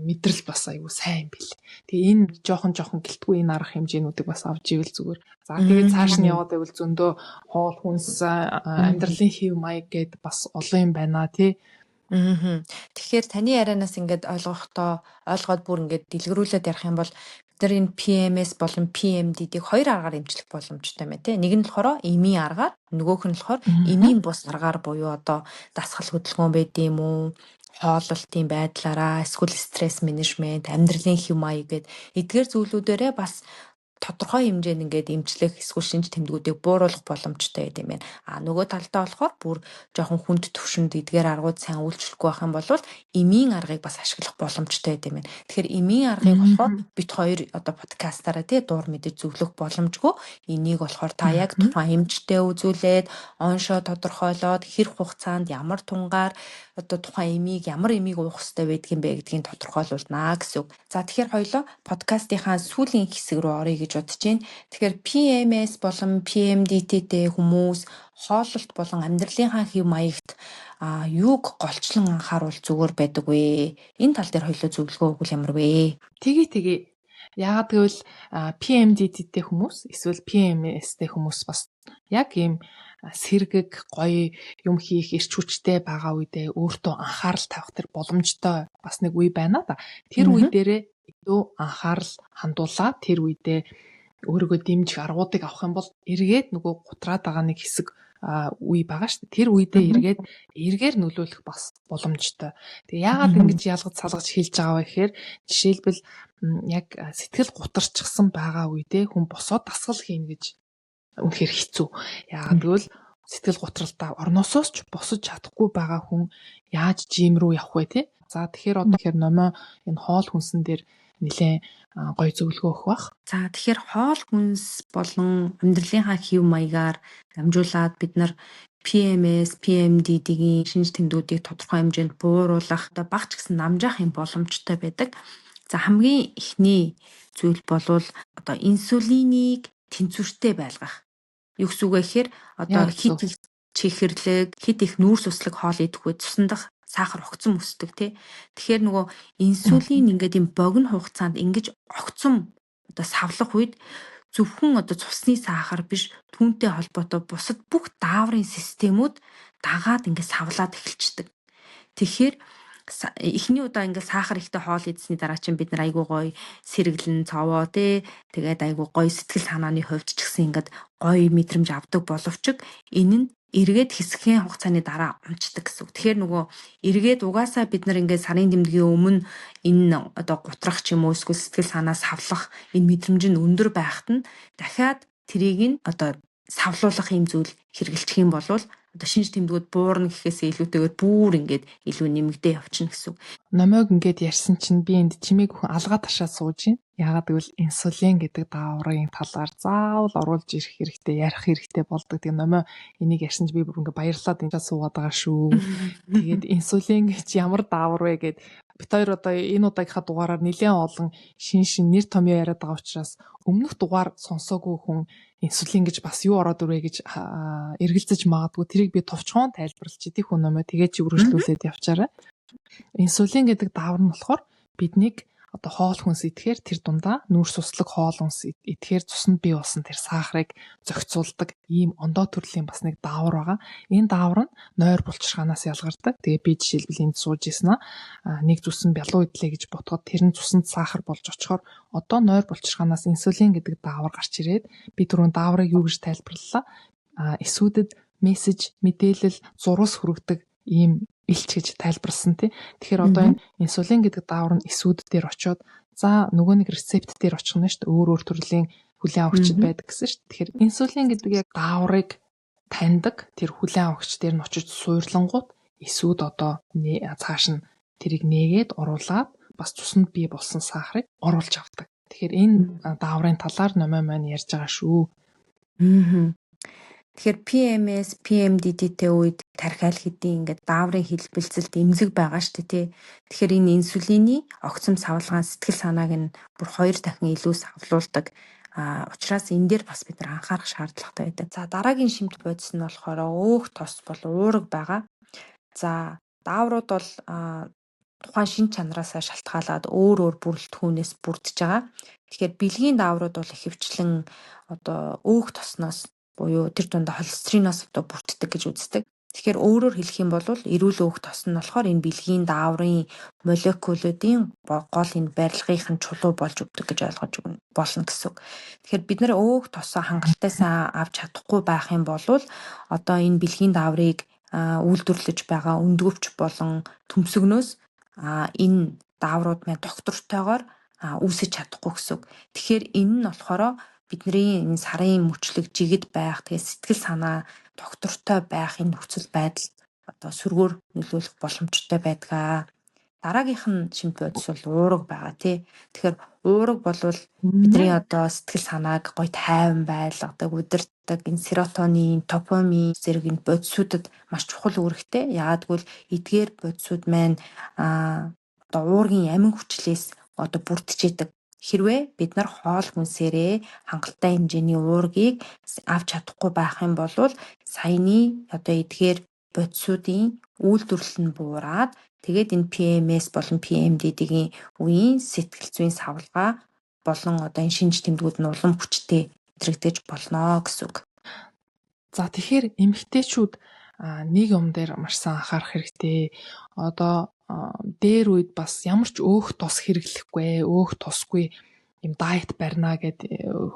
мэдрэл бас айгүй сайн юм бэл. Тэгээ энэ жоохон гэлтгүй энэ арга хэмжээнүүдийг бас авч ивэл зүгээр. За тэгээд цааш нь яваад байвал зөндөө хоол хүнс амьдралын хэв маяг гэд бас олон юм байна тий. Тэгэхээр таны ярианаас ингээд ойлгоод бүр ингээд дэлгэрүүлээд ярих юм бол бид нар энэ PMS болон PMDD-г хоёр аргаар эмчлэх боломжтой байна тий. Нэг нь болохоор эмийн аргаар, нөгөөх нь болохоор эмийн бус аргаар буюу одоо дасгал хөдөлгөөн байд юм уу, хооллолтын байдлаараа, эсвэл стресс менежмент, амьдралын хэв маяг гэд эдгээр зүйлүүдээрээ бас тодорхой хэмжээнд ингээд эмчлэх эсвэл шинж тэмдгүүдийг бууруулах боломжтой байд юм байна. Нөгөө талдаа болохоор бүр жоохон хүнд төвшөнд эдгээр аргууд сайн үйлчлэхгүй байх юм бол эмийн аргыг бас ашиглах боломжтой байд юм байна. Тэгэхээр эмийн аргыг болохоор бит хоёр одоо подкастаараа тий дуур мэдээ зөвлөх боломжгүй. Энийг болохоор та яг тухайн эмчтэй үзүүлээд оншоо тодорхойлоод хэр хугацаанд ямар тунгаар одоо тухайн эмийг ямар эмийг уух хэрэгтэй байдгийг гэдгийг тодорхойлуулнаа гэсэн үг. За тэгэхээр хоёлоо подкастынхаа сүүлийн хэсэг рүү оръё гэж бодож байна. Тэгэхээр PMS болон PMDD-тэй хүмүүс хооллолт болон амьдралынхаа хэв маягт юуг голчлон анхааруул зүгээр байдаг вэ? Энэ тал дээр хоёлоо зөвлөгөө өгвөл ямар вэ? Тэгээ. Яагаад гэвэл PMDD-тэй хүмүүс эсвэл PMS-тэй хүмүүс бас яг ийм сэргэг гоё юм хийх эрч хүчтэй байгаа үедээ өөртөө анхаарал тавих тэр боломжтой бас нэг үе байна да. Тэр үе дээрээ илүү анхаарал хандуулаад тэр үедээ өөрийгөө дэмжих аргуудыг авах юм бол эргээд нөгөө гутраад байгаа нэг хэсэг үе байгаа шүү дээ. Тэр үедээ эргээр нөлөөлөх бас боломжтой. Тэгээ яагаад ингэж ялгаж салгаж хэлж байгаа вэ гэхээр жишээлбэл яг сэтгэл гутарчихсан байгаа үедээ хүн босоод дасгал хийнэ гэж үнэхээр хэцүү. Яагаад гэвэл сэтгэл гутралтай орносоос ч босож чадахгүй байгаа хүн яаж жим рүү явах вэ те? За тэгэхээр номоо энэ хоол хүнсэн дээр нэлээд гоё зөвлөгөө өгөх бах. За тэгэхээр хоол хүнс болон амьдралынхаа хэв маягаар дамжуулаад бид нар PMS, PMDD-гийн шинж тэмдгүүдийг тодорхой хэмжээнд бууруулах, одоо багч гэсэн намжаах юм боломжтой байдаг. За хамгийн эхний зүйл болвол одоо инсулинийг тэнцвэртэй байлгах. Юу гэсэн үг вэ гэхээр одоо хит их чихэрлэг, хит их нүүрс услаг хоол идэхгүй цусндах сахар огцом өсдөг тий. Тэгэхээр нөгөө инсулин ингээд юм богино хугацаанд ингэж огцом одоо савлах үед зөвхөн одоо цусны сахар биш түүнтэй холбоотой бусад бүх дааврын системүүд дагаад ингээд савлаад эхэлчихдэг. Тэгэхээр эхний удаа ингээд сахар ихтэй хоол идсэний дараа чинь бид нар айгуу гоё сэргэлэн цовоо тий. Тэгээд айгуу гоё сэтгэл санааны хувьд ч гэсэн ингээд гоё мэдрэмж авдаг боловч энэ нь эргээд хэсгийн хугацааны дараа унцдаг гэсэн. Тэгэхээр нөгөө эргээд угаасаа бид нар ингээд сарын тэмдгийн өмнө энэ одоо гутрах ч юм уу эсвэл сэтгэл санаа савлах энэ мэдрэмж нь өндөр байхад нь дахиад тэрийг нь одоо савлуулах юм зүйл хэрэгжилчих юм бол одоо шинж тэмдгүүд буурна гэхээсээ илүүтэйгээр бүр ингээд илүү нэмэгдээ явчихна гэсэн. Номойг ингээд ярьсан чинь би энд чимээг хүн алгаа ташаад сууж байна. Яагаад гэвэл инсулин гэдэг дааврын талаар заавал оруулж ирэх хэрэгтэй, ярих хэрэгтэй болдог. Тэгээ номой энийг ярьсан чинь би бүр ингээд баярлаад энэ суугаад байгаа шүү. Тэгээд инсулин гэж ямар даавар вэ гэд бит хоёр одоо энэ удаагийнхаа дугаараар нэлээд олон шин нэр томьёо яриад байгаа учраас өмнөх дугаар сонсоогүй хүн инсулин гэж бас юу ороод ирвэ гэж эргэлзэж магадгүй тэрийг би товчхон тайлбарлаж идэх хүн номой тэгээд чи үргэлжлүүлээд явчаарай. Инсулин гэдэг даавар нь болохоор биднийг одоо хоол хүнс идэхээр тэр дундаа нүүрс услаг хоол хүнс идэхээр цуснд бий болсон тэр сахарыг зохицуулдаг ийм ондоо төрлийн бас нэг даавар байгаа. Энэ даавар нь нойр булчирхаанаас ялгардаг. Тэгээ би жишээлбэл энд сууж ийсэн нэг зүсэн бялуу идлээ гэж ботход тэр нь цуснд сахар болж очихоор одоо нойр булчирхаанаас инсулин гэдэг даавар гарч ирээд би түрүүн дааврыг юу гэж тайлбарлалаа. Эсүүдэд мессеж, мэдээлэл, зурвас хүргэдэг ийм илч гэж тайлбарсан тий. Тэгэхээр одоо энэ инсулин гэдэг даавар нь эсүүд дээр очиод за нөгөө нэг рецепт дээр очих нь шүү дээ. Өөр төрлийн хүлээн авагчд байдаг гэсэн шүү дээ. Тэгэхээр инсулин гэдэг яг дааврыг таньдаг тэр хүлээн авагч дээр нь очиж суурлангууд эсүүд одоо цааш нь тэрийг нээгээд оруулаад бас цуснд бий болсон сахарыг оруулж авдаг. Тэгэхээр энэ дааврын талаар номой маань ярьж байгаа шүү. Тэгэхээр PMS, PMDD-тэй үед тархиал хэдийн ингээд дааврын хэлбэлцэлд эмзэг байгаа шүү дээ тий. Тэгэхээр энэ инсулины огцом савлгаан сэтгэл санааг нь бүр 2 дахин илүү савлуулдаг Учираас энэ дээр бас бид нар анхаарах шаардлагатай байдаг. За дараагийн шимтэг бодис нь болохоор өөх тос бол уураг байгаа. За дааврууд бол тухайн шин чанараасаа шалтгаалаад өөр бүрэлдэхүүнээс бүрдэж байгаа. Тэгэхээр бэлгийн дааврууд бол ихэвчлэн одоо өөх тосноос буюу тэр дундаа холестериноос одоо бүрддэг гэж үздэг. Тэгэхээр өөрөөр хэлэх юм бол эрүүл өөх тос нь болохоор энэ бэлгийн дааврын молекулуудын гол энэ барилгын чулуу болж өгдөг гэж ойлгож болно гэсэн үг. Тэгэхээр бид нэр өөх тосоо хангалттай авч чадахгүй байх юм бол одоо энэ бэлгийн дааврыг үйлдвэрлэж байгаа өндгөвч болон төмсгнөөс энэ дааврууд маань доктортойгоор үүсэж чадахгүй гэсэн үг. Тэгэхээр энэ нь болохоор бидний энэ сарын мөчлөг жигд байх, тэгээ сэтгэл санаа доктортой байх энэ нөхцөл байдал одоо сөргөөр нөлөөлөх боломжтой байдаг. Дараагийнх нь шимт бодис бол уураг байгаа тий. Тэгэхээр уураг бол бидний одоо сэтгэл санааг гоё тайван байлгадаг, удирддаг энэ серотонин, допамин зэрэг энэ бодисуудад маш чухал үүрэгтэй. Яагадгүй эдгээр бодисууд маань одоо уургийн амин хүчлээс одоо бүрдчихэд хэрвээ бид нар хоол хүнсээрээ хангалттай хэмжээний уургийг авч чадахгүй байх юм бол саяны одоо эдгээр бодисуудын үйлдвэрлэл нь буураад тэгээд энэ PMS болон PMDD-гийн үеийн сэтгэл зүйн савлгаа болон одоо энэ шинж тэмдгүүд нь улам хүчтэй хэрэгдэж болно гэсэн үг. За тэгэхээр эмэгтэйчүүд нэг юм дээр маш сайн анхаарах хэрэгтэй. Одоо дээр үед бас ямар ч өөх тос хэрэглэхгүй, өөх тосгүй юм дайет барина гэд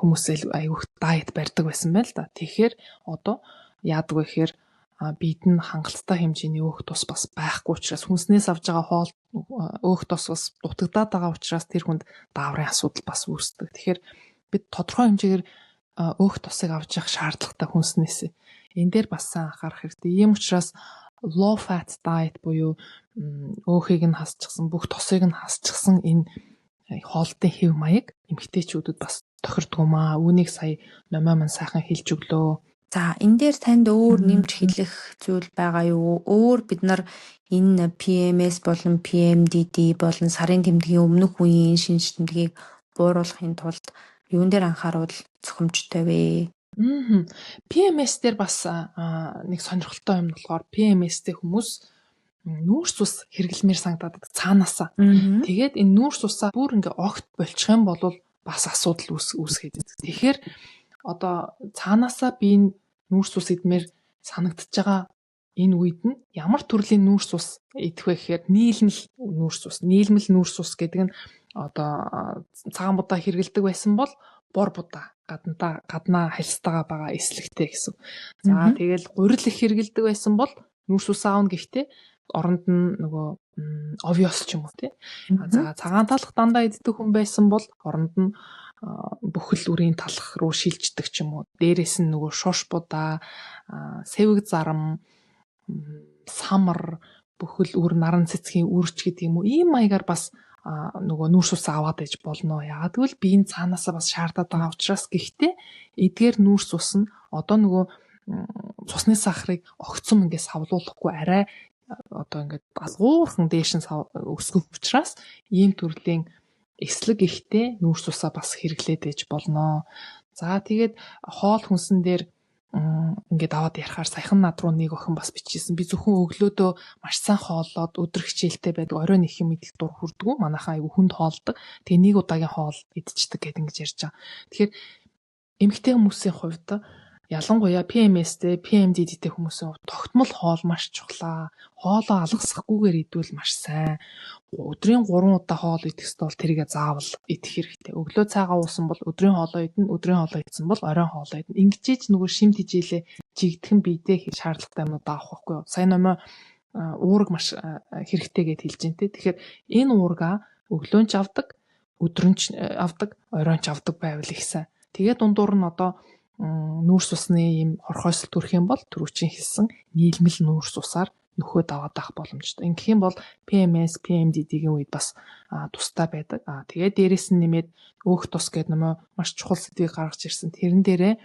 хүмүүсээ айгүйх дайет барьдаг байсан байл та. Тэгэхээр одоо яадаг вэ гэхээр бид нь хангалттай хэмжээний өөх тос бас байхгүй учраас хүнснээс авж байгаа хоол өөх тос бас дутагдаад байгаа учраас тэр хүнд дааврын асуудал бас үүсдэг. Тэгэхээр бид тодорхой хэмжээгээр өөх тосыг авч явах шаардлагатай хүнснээс. Энэ дээр бас сайн анхаарах хэрэгтэй. Ийм учраас low fat diet буюу өөхийг нь хасчихсан, бүх тосыг нь хасчихсан энэ хоолтын хэв маяг эмэгтэйчүүдэд бас тохирдог юм аа. Үүнийг сая номоо маань сайхан хэлж өглөө. За энэ дээр танд өөр нэмж хэлэх зүйл байгаа юу? Өөр бид нар энэ PMS болон PMDD болон сарын тэмдгийн өмнөх үеийн шинж тэмдгийг бууруулахын тулд юун дээр анхааруул зохимжтой вэ? PMS дээр бас нэг сонирхолтой юм болохоор PMS-тэй хүмүүс нүүрс ус хэрэглэмээр санагдаад цаанаасаа. Тэгээд энэ нүүрс усаа бүр ингээ огт болчих юм бол бас асуудал үүсгээд байдаг. Тэгэхээр одоо цаанаасаа би нүүрс ус идмээр санагдчихж байгаа энэ үед нь ямар төрлийн нүүрс ус идэх вэ гэхээр нийлмэл нүүрс ус гэдэг нь одоо цагаан будаа хэрэгэлдэг байсан бол бор будаа гаднаа харьцтайгаа байгаа эслэгтэй гэсэн. За тэгэл гурил их хэрэгэлдэг байсан бол нүүрс ус аавна гэхдээ оронд нь нөгөө obvious ч юм уу тий. За цагаан талах дандаа иддэг хүн байсан бол оронд нь бүхэл үрийн талах руу шилждэг ч юм уу. Дээрээс нь нөгөө шуш будаа, сэвэг зарам, самар, бүхэл үр наран цэцгийн үрч гэдэг юм уу. Ийм маягаар бас нөгөө нүүрс ус аваад иж болно. Яагаад гэвэл биеийн цаанаасаа бас шаардаад байгаа учраас гэхдээ эдгээр нүүрс ус нь одоо нөгөө цусны сахарыг огцом ингээд савлуулахгүй арай одоо ингээд алгуурхан дээш нь өсгөх учраас ийм төрлийн эслэг ихтэй нүүрс усаа бас хэрэглээд иж болно. За тэгээд хоол хүнсэн дээр ингээд аваад ярихаар саяхан над руу нэг охин бас бичижсэн. Би зөвхөн өглөөдөө маш сайн хооллоод өдөр хичээлтэй байдаг. Оройн их юм идэх дур хүрдгүү. Манайхаа айгу хүнд хоолдог. Тэгээ нэг удаагийн хоол идчихдэг гэдэг ингэж ярьж байгаа. Тэгэхээр эмэгтэй хүмүүсийн хувьд ялангуяа PMS-тэй, PMDD-тэй хүмүүсийн хувьд тогтмол хоол маш чухлаа. Хоолоо алгасахгүйгээр идвэл маш сайн. Өдрийн 3 удаа хоол идэх ёстой бол тэргээ заавал идэх хэрэгтэй. Өглөө цайгаа уусан бол өдрийн хоолоо идэнэ, өдрийн хоолоо идсэн бол оройн хоолоо идэнэ. Ингэж нөгөө шимт хижээлээ жигдхэн биедээ шаардлагатай юмнууд авах байхгүй юу? Сайн номоо уураг маш хэрэгтэй гэж хэлж дээ. Тэгэхээр энэ уургаа өглөө ч авдаг, өдрөн ч авдаг, оройн ч авдаг байвал их сайн. Тэгээд дундуур нь одоо нүүрс усны ийм хорхойсол төрөх юм бол түрүүчийн хэлсэн нийлмэл нүүрс усаар нөхөд аваад авах боломжтой. Ингэх юм бол PMS, PMDD-гийн үед бас тустай байдаг. Тэгээд дээрэс нь нэмээд өөх тус гэдэг нэмээ маш чухал сэдвийг гаргаж ирсэн. Тэрэн дээрээ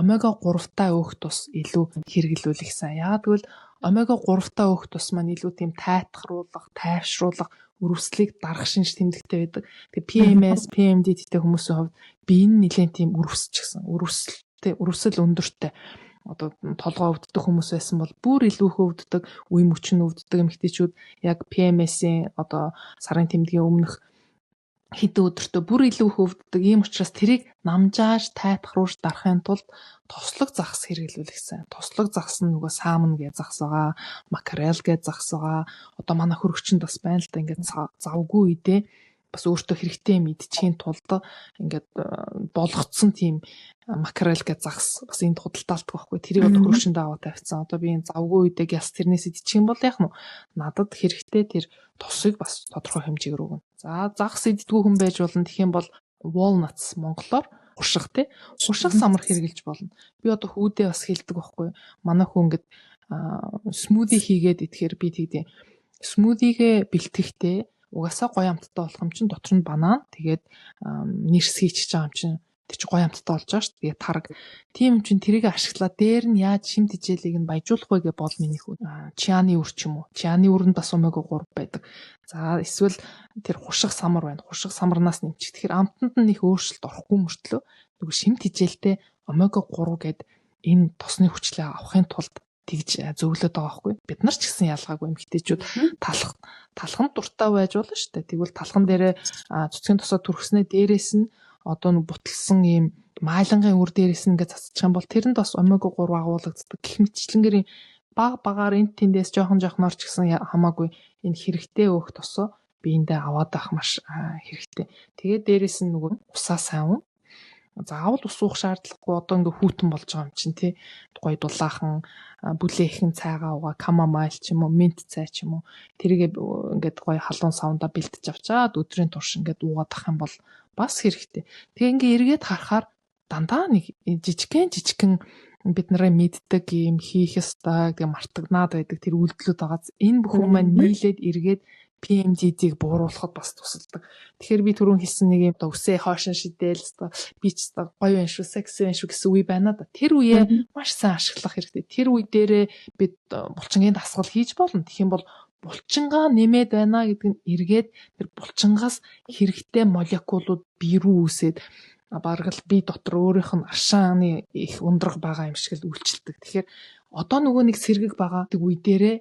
омега 3-тай өөх тус илүү хэрэглүүлэх сайн. Яагаад гэвэл омега 3-тай өөх тус маань илүү тийм тайтгаруулах, тайвшруулах, өрөвслийг дарах шинж тэмдэгтэй байдаг. Тэгээ PMS, PMDD-тэй хүмүүсийн хувьд бие нь нэлээд тийм өрөвсөл өндөртэй. Одоо толгой өвддөг хүмүүс байсан бол бүр илүү их өвддөг, үе мөчн өвддөг эмэгтэйчүүд яг PMS-ийн одоо сарын тэмдгийн өмнөх хэдэн өдөртөө бүр илүү их өвддөг. Ийм учраас тэрийг намжааж тайтгаруулж дарахын тулд тослог загас хэрэглүүл гэсэн. Тослог загас нь нөгөө саамн гэж загас байгаа, макрел гэж загас байгаа. Одоо манай хөрөгчөнд бас байна л да ингээд завгүй үедээ бас өөртөө хэрэгтэй мэдчихийн тулд ингээд болгоцсон тийм макрел гэж загас бас энд худалдаалдаг байхгүй. Тэрийг одоо хөрөгчөнд аваад тавьсан. Одоо би энэ завгүй үедээ гяс тэрнээс идчих юм бол яах нь надад хэрэгтэй тэр тосыг бас тодорхой хэмжээгээр өгнө. За загас иддэггүй хүн байж болно. Тэгэх юм бол walnuts монголоор хурших тий. Хурших самар хэрэглэж болно. Би одоо хүүдээ бас хэлдэг байхгүй. Манай хүн ингээд смузи хийгээд идэхээр би тэгдэв. Смузигээ бэлтгэхдээ угаасаа гоё амттай болох юм чинь дотор нь банан тэгээд нэрс хийчихэж байгаа юм чинь тэр чинь гоё амттай болж байгаа шүү дээ. Тэгээд тараг. Тийм юм чинь тэрийг ашиглаад дээр нь яаж шим тижээлийг нь баяжуулах вэ гэж бол миний хүү. Чианы үр ч юм уу. Чианы үрэнд бас омега 3 байдаг. За эсвэл тэр хурших самар байна. Хурших самарнаас нэмчих. Тэгэхээр амтанд нь их өөрчлөлт орохгүй мөртлөө нөгөө шим тижээлтэй омега 3 гэд энэ тосны хүчлээ авахын тулд тэгж зөвлөд байгаа байхгүй. Бид нар ч гэсэн ялгаагүй эмэгтэйчүүд талхан дуртай байж болно шүү дээ. Тэгвэл талхан дээрээ цэцгийн тосоо түрхснээ дээрээс нь одоо нэг буталсан ийм майлангийн үр дээрээс нь ингээд цацчих юм бол тэрэнд бас омега 3 агуулгаддаг. Гэх мэтлэнгээр баг багаар энд тэндээс жоохон жоохноор ч гэсэн хамаагүй энэ хэрэгтэй өөх тосоо биендээ аваад авах маш хэрэгтэй. Тэгээд дээрээс нь нөгөө усаа сайн заавал ус уух шаардлагагүй одоо ингээ хүүтэн болж байгаа юм чинь тий гоё дулаахан бүлээхэн цайгаа угаа камомайл ч юм уу минт цай ч юм уу тэрийг ингээд гоё халуун савнда бэлтэж авчаад өдрийн турш ингээд уугаад ах юм бол бас хэрэгтэй. Тэгээ ингээ эргээд харахаар дандаа нэг жижигхэн бид нарын мэддэг юм хийх ёстой гэдэг мартагнаад байдаг тэр үйлдэлүүд байгаа. Энэ бүхэн маань нийлээд эргээд PMDD-г бууруулахад бас тусалдаг. Тэгэхээр би түрүүн хэлсэн нэг юм өсөө хоошин шидээл би ч гоё байна шүү, секси байна шүү гэсэн үе байна да. Тэр үеэ маш сайн ашиглах хэрэгтэй. Тэр үе дээрээ бид булчингийн дасгал хийж болно. Тэгэх юм бол булчингаа нэмээд байна гэдэг нь эргээд тэр булчингаас хэрэгтэй молекулууд бие рүү үсээд бараг л би дотор өөрийнх нь аршааны их ундрах байгаа юм шиг л үйлчилдэг. Тэгэхээр одоо нөгөө нэг сэргэг байгаа үе дээрээ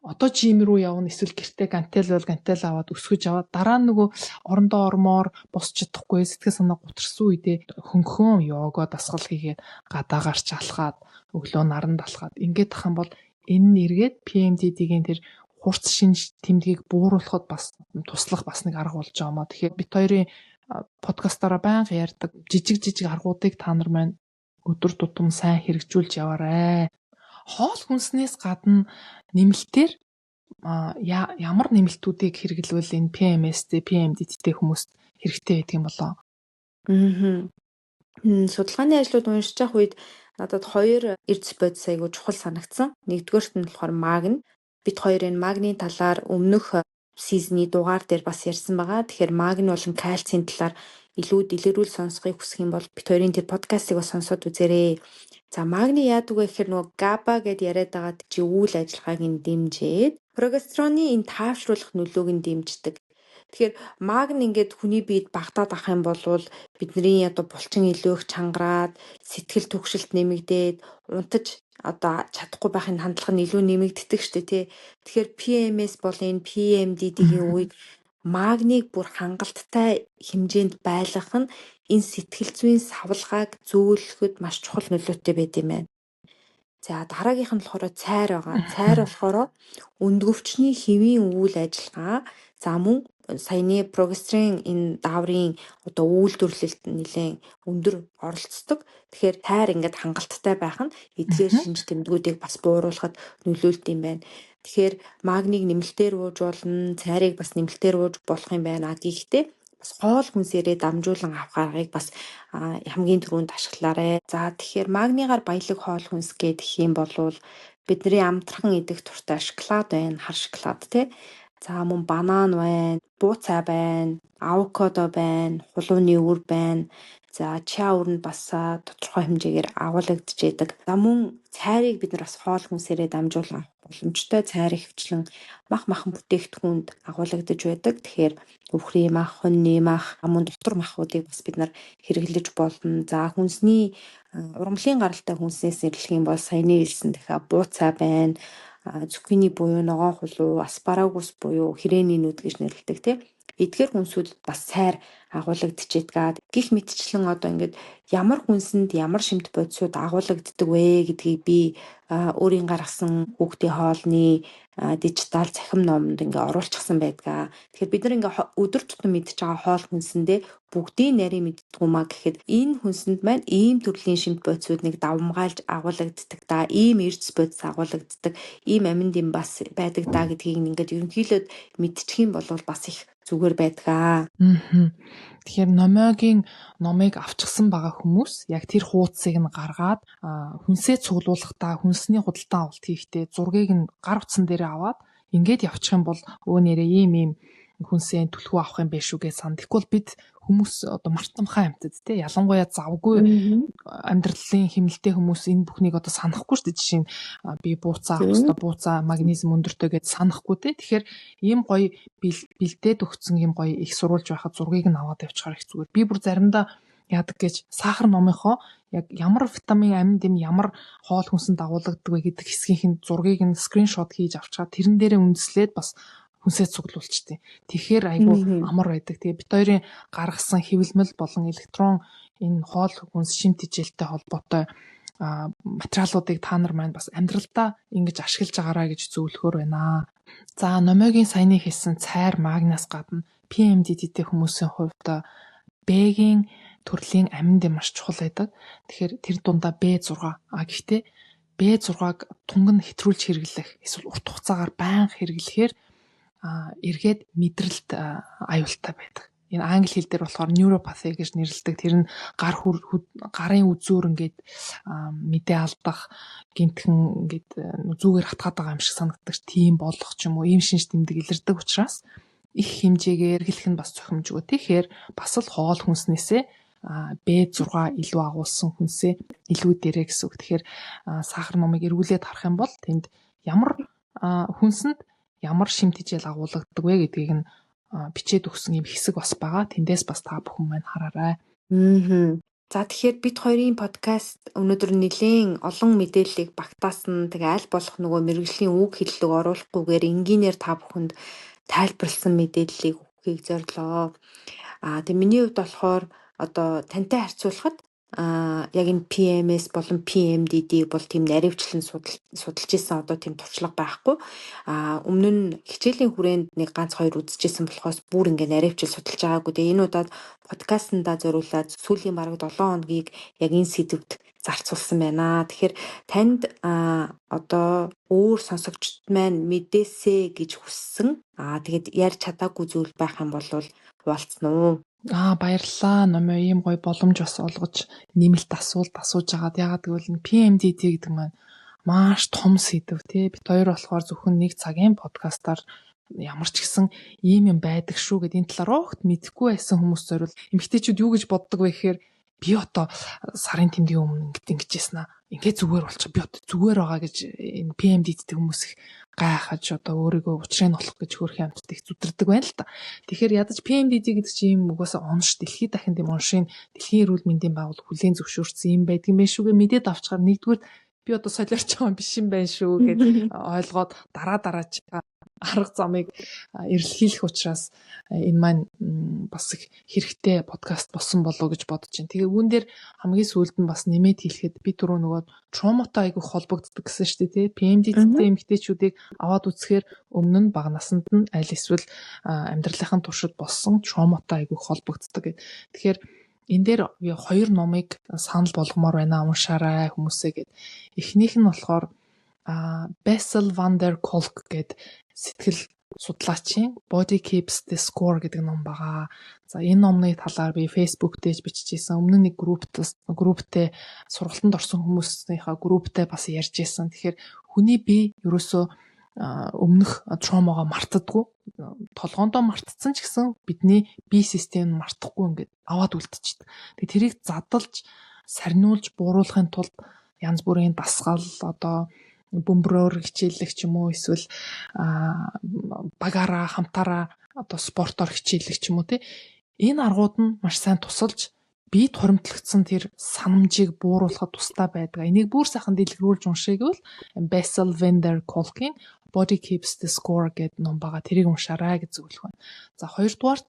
одоо жим руу явна эсвэл гэртээ гантел бол гантел аваад өсгөж аваад дараа нь нөгөө орондоо ормоор босч чадахгүй сэтгэл санаа гутарсан үедээ хөнгөн йога дасгал хийгээд гадаа гарч алхаад өглөө наранд алхаад ингээд ах юм бол энэ нь эргээд PMDD-гийн тэр хурц шинж тэмдгийг бууруулахад бас туслах бас нэг арга болж байгаа маа. Тэгэхээр бит хоёрын подкастаараа байнга ярьдаг жижиг аргуудыг та нар маань өдөр тутам сайн хэрэгжүүлж яваарай. Хоол хүнснээс гадна нэмэлтээр ямар нэмэлтүүдийг хэрэглэвэл энэ PMS-тэй, PMDD-тэй хүмүүст хэрэгтэй байдаг юм болоо? Судалгааны ажлууд уншиж явах үед надад хоёр эрдэс бодис айгуу чухал санагдсан. Нэгдүгээрт нь болохоор магни. Бид хоёр энэ магний талаар өмнөх сизний дугаар дээр бас ярьсан байгаа. Тэгэхээр магни болон кальцийн талаар илүү дэлгэрүүл сонсохыг хүсэх юм бол бид хоёрын тэр подкастыг бас сонсоод үзээрэй. За магни яадаг вэ гэхээр нөгөө GABA гэдээ яриад байгаа чи үйл ажиллагааг нь дэмжиж прогестероны энэ таавшруулах нөлөөг нь дэмждэг. Тэгэхээр магни ингээд хүний биед багтаад ах юм бол бидний одоо булчин илүү их чангараад сэтгэл түгшилт нэмэгдээд унтаж одоо чадахгүй байхын хандлага нь илүү нэмэгддэг шүү дээ тий. Тэгэхээр PMS бол энэ PMDD-гийн үед магниг бүр хангалттай хэмжээнд байлгах нь энэ сэтгэл зүйн савлгааг зөөлөхөд маш чухал нөлөөтэй байд юм байна. За дараагийнх нь болохоор цайр байгаа. Цайр болохоор өндгөвчний хэвийн үйл ажиллагаа за мөн саяны прогестерон энэ дааврын одоо үйлдвэрлэлд нэлээд өндөр оролцдог. Тэгэхээр цайр ингээд хангалттай байх нь эдгээр шинж тэмдгүүдийг бас бууруулахад нөлөөлт юм байна. Тэгэхээр магниг нэмэлтээр ууж болно, цайрыг бас нэмэлтээр ууж болох юм байна. Гэхдээ бас хоол хүнсээрээ дамжуулан авах аргыг бас хамгийн түрүүнд ашиглаарай. За тэгэхээр магнигаар баялаг хоол хүнс гэх юм бол бидний амтрахан идэх туртай шоколад байна, хар шоколад тий. За мөн банан байна, бууцай байна, авокадо байна, хулууны өвөр байна. За чиа өвөр нь бас тодорхой хэмжээгээр агуулгадж байдаг. За мөн цайрыг бид нар бас хоол хүнсээрээ дамжуулах боломжтой. Цайр хвчлэн махан бүтээгдэхүүнд агуулгадж байдаг. Тэгэхээр өвхрийн мах, хоньны мах, мөн дотор махуудыг бас бид нар хэрэглэж болно. За хүнсний ургамлын гаралтай хүнснээс нэрлэх юм бол саяны хэлсэн дахиад бууцай байна. Цукини буюу ногоон хулуу, аспарагус буюу hirээний нүд гэж нэрлэдэг тийм. Эдгээр хүнсүүд бас цайр агуулгадчихэдэг. Гэх мэтчлэн одоо ингээд ямар хүнсэнд ямар шимт бодисууд агуулгаддаг вэ гэдгийг би өөрийн гаргасан хүүхдийн хоолны дижитал цахим номонд ингээ оруулчихсан байдаг. Тэгэхээр бид нар ингээ өдөр тутам мэдж байгаа хоол хүнсэндээ бүгдийн нарийн мэддэггүй маа гэхэд энэ хүнсэнд маань ийм төрлийн шимт бодисууд нэг давмгайлж агуулгаддаг да, ийм эрдэс бодис агуулгаддаг, ийм аминд юм бас байдаг да гэдгийг ингээд ерөнхийдөө мэдчих юм бол бас их зүгээр байдаг. Тэгэхээр номыг авчихсан байгаа хүмүүс яг тэр хуудсыг нь гаргаад хүнсээ цуглуулахдаа хүнсний худалдан авалт хийхдээ зургийг нь гар утсан дээр аваад ингээд явчих юм бол өө нэрээ ийм хүнсээ түлхүү авах юм биш үү гэж сандахгүй бол бид хүмүүс одоо мартамхай амьтад тий ялангуяа завгүй амьдралын хэмнэлтэй хүмүүс энэ бүхнийг одоо санахгүй шүү дээ. Жишээ нь би бууцаа авах хэрэгтэй, бууцаа магнезиум өндөртэй гэж санахгүй тий. Тэгэхээр ийм гоё бэлдээд өгсөн ийм гоё их сурулж байхад зургийг нь аваад явчихаар их зүгээр. Би бүр заримдаа яадаг гэж сахар номынхоо яг ямар витамин аминд юм ямар хоол хүнсэнд дагуулдаг вэ гэдэг хэсгийнх нь зургийг нь скриншот хийж авчаад тэрэн дээрээ үндэслээд бас хүнсээ цуглуулчихдээ. Тэгэхээр айгүй амар байдаг. Тэгээ бит хоёрын гаргасан хэвлэмэл болон электрон энэ хоол хүнс шимт хичээлтэй холбоотой материалуудыг та нар маань бас амьдралдаа ингэж ашиглаж агаарай гэж зөвлөхөр байна. За номогийн саяны хэлсэн цайр магниас гадна PMDD-тэй хүмүүсийн хувьд Б-гийн төрлийн аминд маш чухал байдаг. Тэгэхээр тэр дундаа B6. Гэхдээ B6-г тунган хэтрүүлж хэрэглэх эсвэл урт хугацаагаар байнга хэрэглэхээр эргээд мэдрэлт аюултай байдаг. Энэ англи хэл дээр болохоор neuropathy гэж нэрлэдэг. Тэр нь гарын үзүүр ингээд мэдээ алдах, гинтхэн ингээд зүгээр хатгаад байгаа юм шиг санагддаг тийм болох ч юм уу, ийм шинж тэмдэг илэрдэг учраас их хэмжээгээр хэрэглэх нь бас цохимжгүй. Тэгэхээр бас л хоол хүнснээсээ B6 илүү агуулсан хүнсээ илүү дээрээ гэсэн үг. Тэгэхээр сахар номыг эргүүлээд харах юм бол тэнд ямар хүнсэнд ямар шимт хичээл агуулгадаг вэ гэдгийг нь бичээд өгсөн юм хэсэг бас байгаа. Тэндээс бас та бүхэн маань хараарай. За тэгэхээр бид хоёрын подкаст өнөөдөр нэлээд олон мэдээллийг багтаасан. Тэгээ аль болох нөгөө мэргэжлийн үг хэллэг оруулахгүйгээр энгийнээр та бүхэнд тайлбарлсан мэдээллийг өгөхийг зорилоо. Тэгээ миний хувьд болохоор одоо тантай харьцуулахад яг энэ PMS болон PMDD бол тийм наривчлан судалж исэн одоо тийм туршлага байхгүй. Өмнө нь хичээлийн хүрээнд нэг ганц хоёр үзчихсэн болохоос бүр ингээ наривчл судалж байгаагүй. Тэгээ энэ удаад подкастнда зориулаад сүүлийн бараг 7 хоногийг яг энэ сэдвд зарцуулсан байна. Тэгэхээр танд одоо өөр сонсогчд маань мэдээсэй гэж хүссэн. Тэгээд ярьж чадаагүй зүйл байх юм бол хуваалцсан уу? Баярлалаа. Номоо ийм гоё боломж бас олгож нэмэлт асуулт асууж агаад ягаад гэвэл PMDD гэдэг маань маш том сэдв тий. Бид хоёр болохоор зөвхөн нэг цагийн подкастаар ямар ч гэсэн ийм юм байдаг шүү гэд энэ талаар огт мэдэхгүй байсан хүмүүс зориул эмэгтэйчүүд юу гэж боддог вэ гэхээр би одоо сарын тэмдгийн өмнө ингэж яснаа ингээд зүгээр болчих би одоо зүгээр байгаа гэж энэ PMDD-тэй хүмүүс их гайхаж одоо өөрийгөө учрыг олох гэж хөрх юмд их зүдэрдэг байна л та. Тэгэхээр ядаж PMDD гэдэг чинь юм угаасаа онш дэлхийд дахин тийм оншийн дэлхийн эрүүл мэндийн байгууллага хүлээн зөвшөөрсөн юм байдаг юм байна шүүгээ мэдээд авчгаар нэгдүгээр би одоо солиорч байгаа юм биш юм байна шүү гэж ойлгоод дараач арга замыг эрэлхийлэх учраас энэ маань бас их хэрэгтэй подкаст болсон болов гэж бодож байна. Тэгээ үүн дээр хамгийн сүүлд нь бас нэмээд хэлэхэд би түрүү нөгөө троматой айгу холбогддог гэсэн шүү дээ. PMDD-тэй эмэгтэйчүүдийг аваад үзэхээр өмнө нь бага наснд нь аль эсвэл амьдралынхаа туршид болсон троматой айгу холбогддог. Тэгэхээр энэ дээр би хоёр номыг санал болгомоор байна. Уншаарай хүмүүсээ гэд. Эхнийх нь болохоор Bessel van der Kolk гэд сэтгэл судлаачийн Body Keeps the Score гэдэг ном байгаа. За энэ номны талаар би Facebook дэж биччихсэн. Өмнө нэг групптэй сургалтанд орсон хүмүүсийнхаа групптэй бас ярьж байсан. Тэгэхээр хүний бие ерөөсөө өмнөх тромагаа мартдаггүй. Толгоондоо мартцсан ч гэсэн бидний бие систем нь мартахгүй ингээд аваад үлдчихэдэг. Тэгээ тэрийг задлж, сарниулж, бууруулахын тулд янз бүрийн дасгал одоо бөмбөрөөр хичээллэх ч юм уу эсвэл багаараа хамтаараа одоо спортоор хичээллэх ч юм уу тий. Энэ аргууд нь маш сайн тусалж бие хуримтлагдсан тэр санамжийг бууруулахад тустай байдаг. Энийг бүр сайхан дэлгэрүүлж уншъя гэвэл Bessel van der Kolkийн Body Keeps the Score гэдэг ном байгаа. Тэрийг уншаарай гэж зөвлөх байна. За хоёрдугаар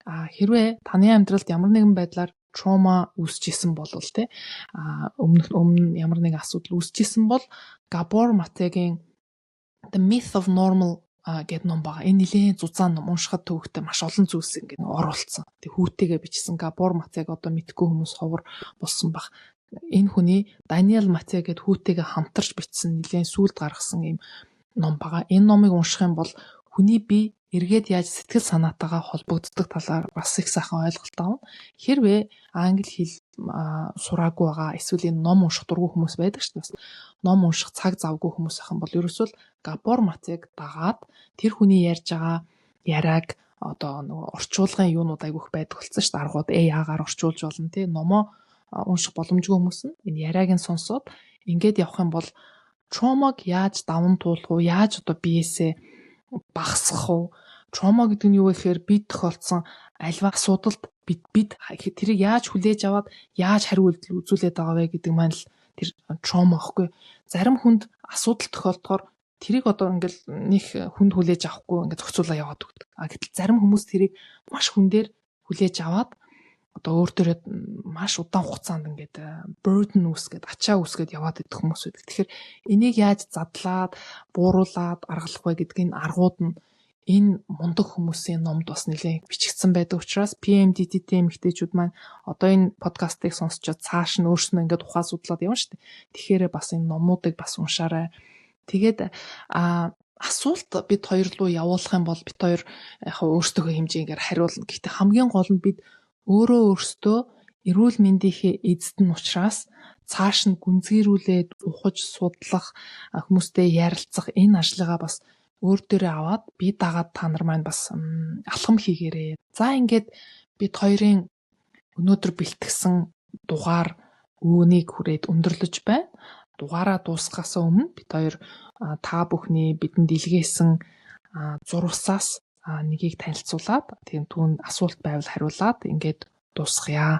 хэрвээ таны амьдралд ямар нэгэн байдлаар trauma үүсчихсэн бол те өмнө ямар нэгэн асуудал үүсчихсэн бол Gabor Mateгийн The Myth of Normal гэдэг ном байгаа. Энэ нэлийн зузаан ном, уншихад төвөгтэй маш олон зүйлс ингэ оруулсан. Тэг хүүтэйгээ бичсэн. Gabor Mate одоо мэдгүй хүмүүс ховор болсон баг. Энэ хүний Daniel Mate гэдэг хүүтэйгээ хамтарч бичсэн нэлийн сүлд гаргасан юм ном байгаа. Энэ номыг унших юм бол хүний бие эргээд яаж сэтгэл санаатайгаа холбогддог талаар бас их сайхан ойлголт авна. Хэрвээ англи хэл сураагүй байгаа эсвэл энэ ном унших дургүй хүмүүс байдаг шүү дээ. Ном унших цаг завгүй хүмүүс ахын бол ерөөсөө Gabor Mateг дагаад тэр хүний ярьж байгаа яриаг одоо нөгөө орчуулгын юунууд айгүйх байдаг болсон шүү дээ. Аргууд AI-гаар орчуулж болно тий. Номоо унших боломжгүй хүмүүс нь энэ яриаг нь сонсоод ингээд явах юм бол тромаг яаж даван туулах уу? Яаж одоо биесээ багасгах уу? Трома гэдэг нь юу вэ гэхээр бид тохиолдсон альва асуудалд бид тэрийг яаж хүлээж аваад яаж хариу үйлдэл үзүүлээд байгаа вэ гэдэг маань л тэр трома гэхгүй. Зарим хүнд асуудал тохиолдохоор тэрийг одоо ингээл нэг хүнд хүлээж авахгүй ингээд зохицуулаа яваад өгдөг. Гэтэл зарим хүмүүс тэрийг маш хүндээр хүлээж аваад одоо өөр төрөө маш удаан хугацаанд ингээд burden үүсгээд ачаа үүсгээд яваад идэх хүмүүс байдаг. Тэгэхээр энийг яаж задлаад, бууруулад аргалах вэ гэдгийг аргууд нь энэ мундаг хүмүүсийн номд бас нэлээд бичигдсэн байдаг учраас PMDTT эмэгтэйчүүд маань одоо энэ подкастыг сонсчод цааш нь өөрснөө ингээд ухаа судлаад явна шүү дээ. Тэгэхээр бас энэ номуудыг бас уншаарай. Тэгээд асуулт бид хоёр руу явуулах юм бол бид хоёр яг өөрсдөө хэмжээгээр хариулна. Гэхдээ хамгийн гол нь бид өөртөө эрүүл мэндийнхээ эзэд нь учраас цааш нь гүнзгийрүүлээд ухаж судлах хүмүүстэй ярилцах энэ ажлыгаа бас өөр дээрээ аваад би дагаад та нар маань бас алхам хийгээрэй. За ингээд бид хоёрын өнөөдөр бэлтгэсэн дугаар үүнийг хүрээд өндөрлөж байна. Дугаараа дуусгахаас өмнө бид хоёр та бүхний бидэнд илгээсэн зурвасаас нэгийг танилцуулаад тийм түүнд асуулт байвал хариулаад ингээд дуусгая.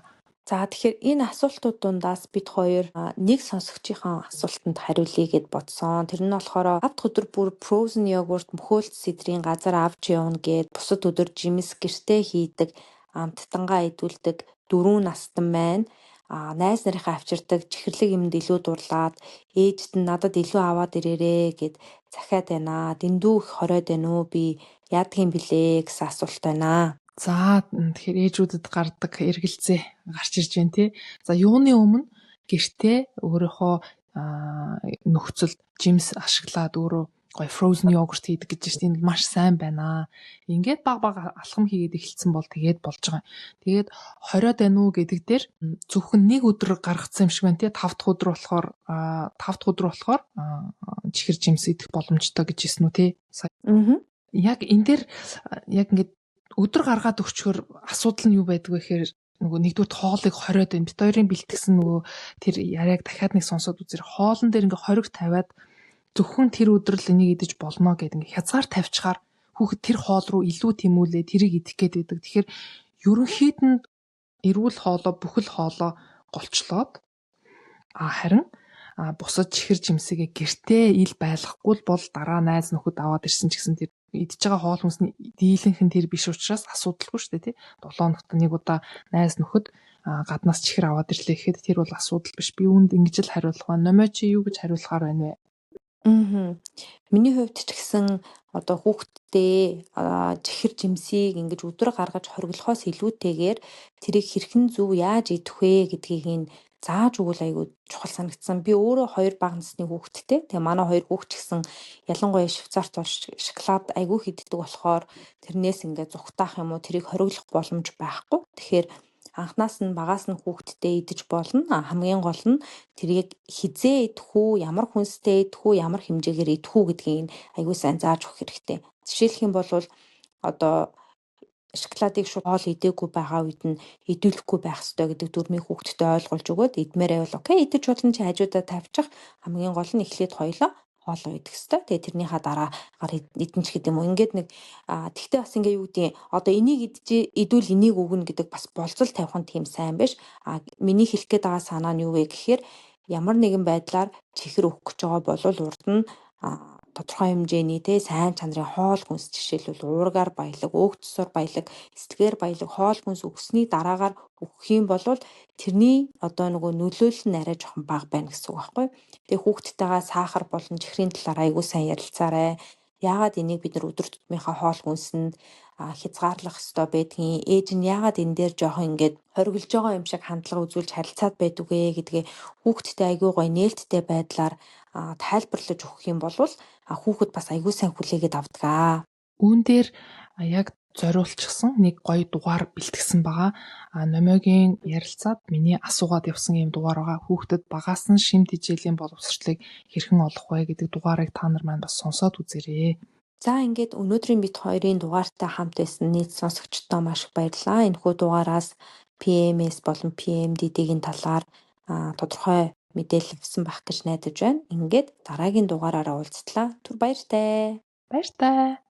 За тэгэхээр энэ асуултууд дундаас бид хоёр нэг сонсогчийн асуултанд хариулъя гэд бодсон. Тэр нь болохоор авт өдөр бүр frozen yogurt мөхөөлт сэдрийн газар авч явна гэд бусад өдөр жимс гэртээ хийдэг амттангаа идүүлдэг 4 настан байна. Найз нарынхаа авчирдаг чихэрлэг юмд илүү дурлаад ээжд нь надад илүү аваад ирээрээ гэд захиад байна. Дэндүү их хориод байна уу? Би яадгийн билээ гэсэн асуулт байна. За тэгэхээр ээжүүдэд гардаг эргэлзээ гарч ирж байна тий. За юуны өмнө гэртээ өөрийнхөө нөхцөл жимс ашиглаад өөрөө гоё frozen yogurt хийдэг гэж чинь энэ маш сайн байна. Ингээд баг алхам хийгээд эхэлсэн бол тэгээд болж байгаа. Тэгээд 20 байна уу гэдэг дээр зөвхөн нэг өдөр гаргацсан юм шиг байна тий. 5 дахь өдөр болохоор чихэр жимс идэх боломжтой гэж хэлсэн үү тий. Яг энэ дээр яг ингээд өдөр гаргаад өгчхөр асуудал нь юу байдаг вэ гэхээр нөгөө нэгдүгээр хоолыг хориод байна. Бид хоёрын бэлтгэсэн нөгөө тэр яриаг дахиад нэг сонсоод үзэр хоолн дээр ингээ хориг тавиад зөвхөн тэр өдөр л энийг идэж болно гэдэг ингээ хязгаар тавьчихаар хүүхэд тэр хоол руу илүү тэмүүлээ тэрийг идэх гээд байдаг. Тэгэхээр ерөнхийд нь эрүүл хоолоо бүхэл хоолоо голчлоод харин бусад чихэр жимсгээ гэртээ ил байлгахгүй бол дараа найз нөхөд аваад ирсэн ч гэсэн тэр идж байгаа хоол хүнсний дийлэнх нь тэр биш учраас асуудалгүй шүү дээ тий. 7 хоногт нэг удаа найз нөхөд гаднаас чихэр аваад ирлээ гэхэд тэр бол асуудал биш. Би үүнд ингэж л хариулах байна. Номоо чи юу гэж хариулахаар байна вэ? Миний хувьд ч гэсэн одоо хүүхдтэй чихэр жимсийг ингэж өдөр гаргаж хориглохоос илүүтэйгээр тэрийг хэрхэн зөв яаж идэх вэ гэдгийг нь зааж өгвөл айгүй чухал санагдсан. Би өөрөө 2 бага насны хүүхэдтэй. Тэгээ манай 2 хүүхд ч гэсэн ялангуяа Швейцарт шоколад айгүй иддэг болохоор тэрнээс ингээд зүгтаах юм уу тэрийг хориглох боломж байхгүй. Тэгэхээр анхнаас нь багаас нь хүүхдтэй идэж болно. Хамгийн гол нь тэрийг хизээ идэх үү, ямар хүнстэй идэх үү, ямар хэмжээгээр идэх үү гэдгийг аягүй сайн зааж өгөх хэрэгтэй. Жишээлх юм бол одоо шоколадыг шууд хоол идээгүй байгаа үед нь идүүлэхгүй байх ёстой гэдэг дүрмийг хүүхдэд ойлгуулж өгөөд идмээрээ бол окей идэж болно чи хажуудаа тавьчих. Хамгийн гол нь эхлээд хоёлоо хоолоо идэх ёстой. Тэгээ тэрнийхаа дараагаар идэн ч гэдэг юм уу. Ингээд нэг тэгтээ бас ингээ юу гэдэг одоо энийг идвэл энийг өгнө гэдэг бас болцол тавих нь тийм сайн биш. Миний хэлэх гээд байгаа санаа нь юу вэ гэхээр ямар нэгэн байдлаар чихэр өгөх гэж байгаа бол урд нь тодорхой хэмжээний сайн чанарын хоол хүнс жишээлбэл уургаар баялаг, өөгцсөөр баялаг, эслэгээр баялаг хоол хүнс өгсөний дараагаар өгөх юм бол тэрний одоо нөгөө нөлөөлөл нь арай жоохон бага байна гэсэн үг байхгүй. Тэгээ хүүхдтэйгээ сахар болон чихрийн талаар аягүй сайн ярилцаарай. Яагаад энийг бид нар өдөр тутмынхаа хоол хүнсэнд хязгаарлах ёстой байдгийг, ээж нь яагаад энэ дээр жоохон ингээд хориглож байгаа юм шиг хандлага үзүүлж харилцаад байдаг вэ гэдгээ хүүхдтэй аягүй гоё нээлттэй байдлаар тайлбарлаж өгөх юм бол хүүхэд бас аягүй сайн хүлээгээд авдаг. Үүн дээр яг зориулчихсан нэг гоё дугаар бэлтгэсэн байгаа. Номиогийн ярилцаад миний асуугаад явсан юм дугаар байгаа. Хүүхдэд багаас нь шимт хичээлийн боловсролыг хэрхэн олох вэ гэдэг дугаарыг та нар маань бас сонсоод үзээрэй. За ингээд өнөөдрийн бит хоёрын дугаартай хамт байсан нийт сонсогчдоо маш их баярлалаа. Энэхүү дугаараас PMS болон PMDD-ийн талаар тодорхой мэдээлэл авсан байх гэж найдаж байна. Ингээд дараагийн дугаараараа уулзтлаа. Түр баяртай. Баяртай.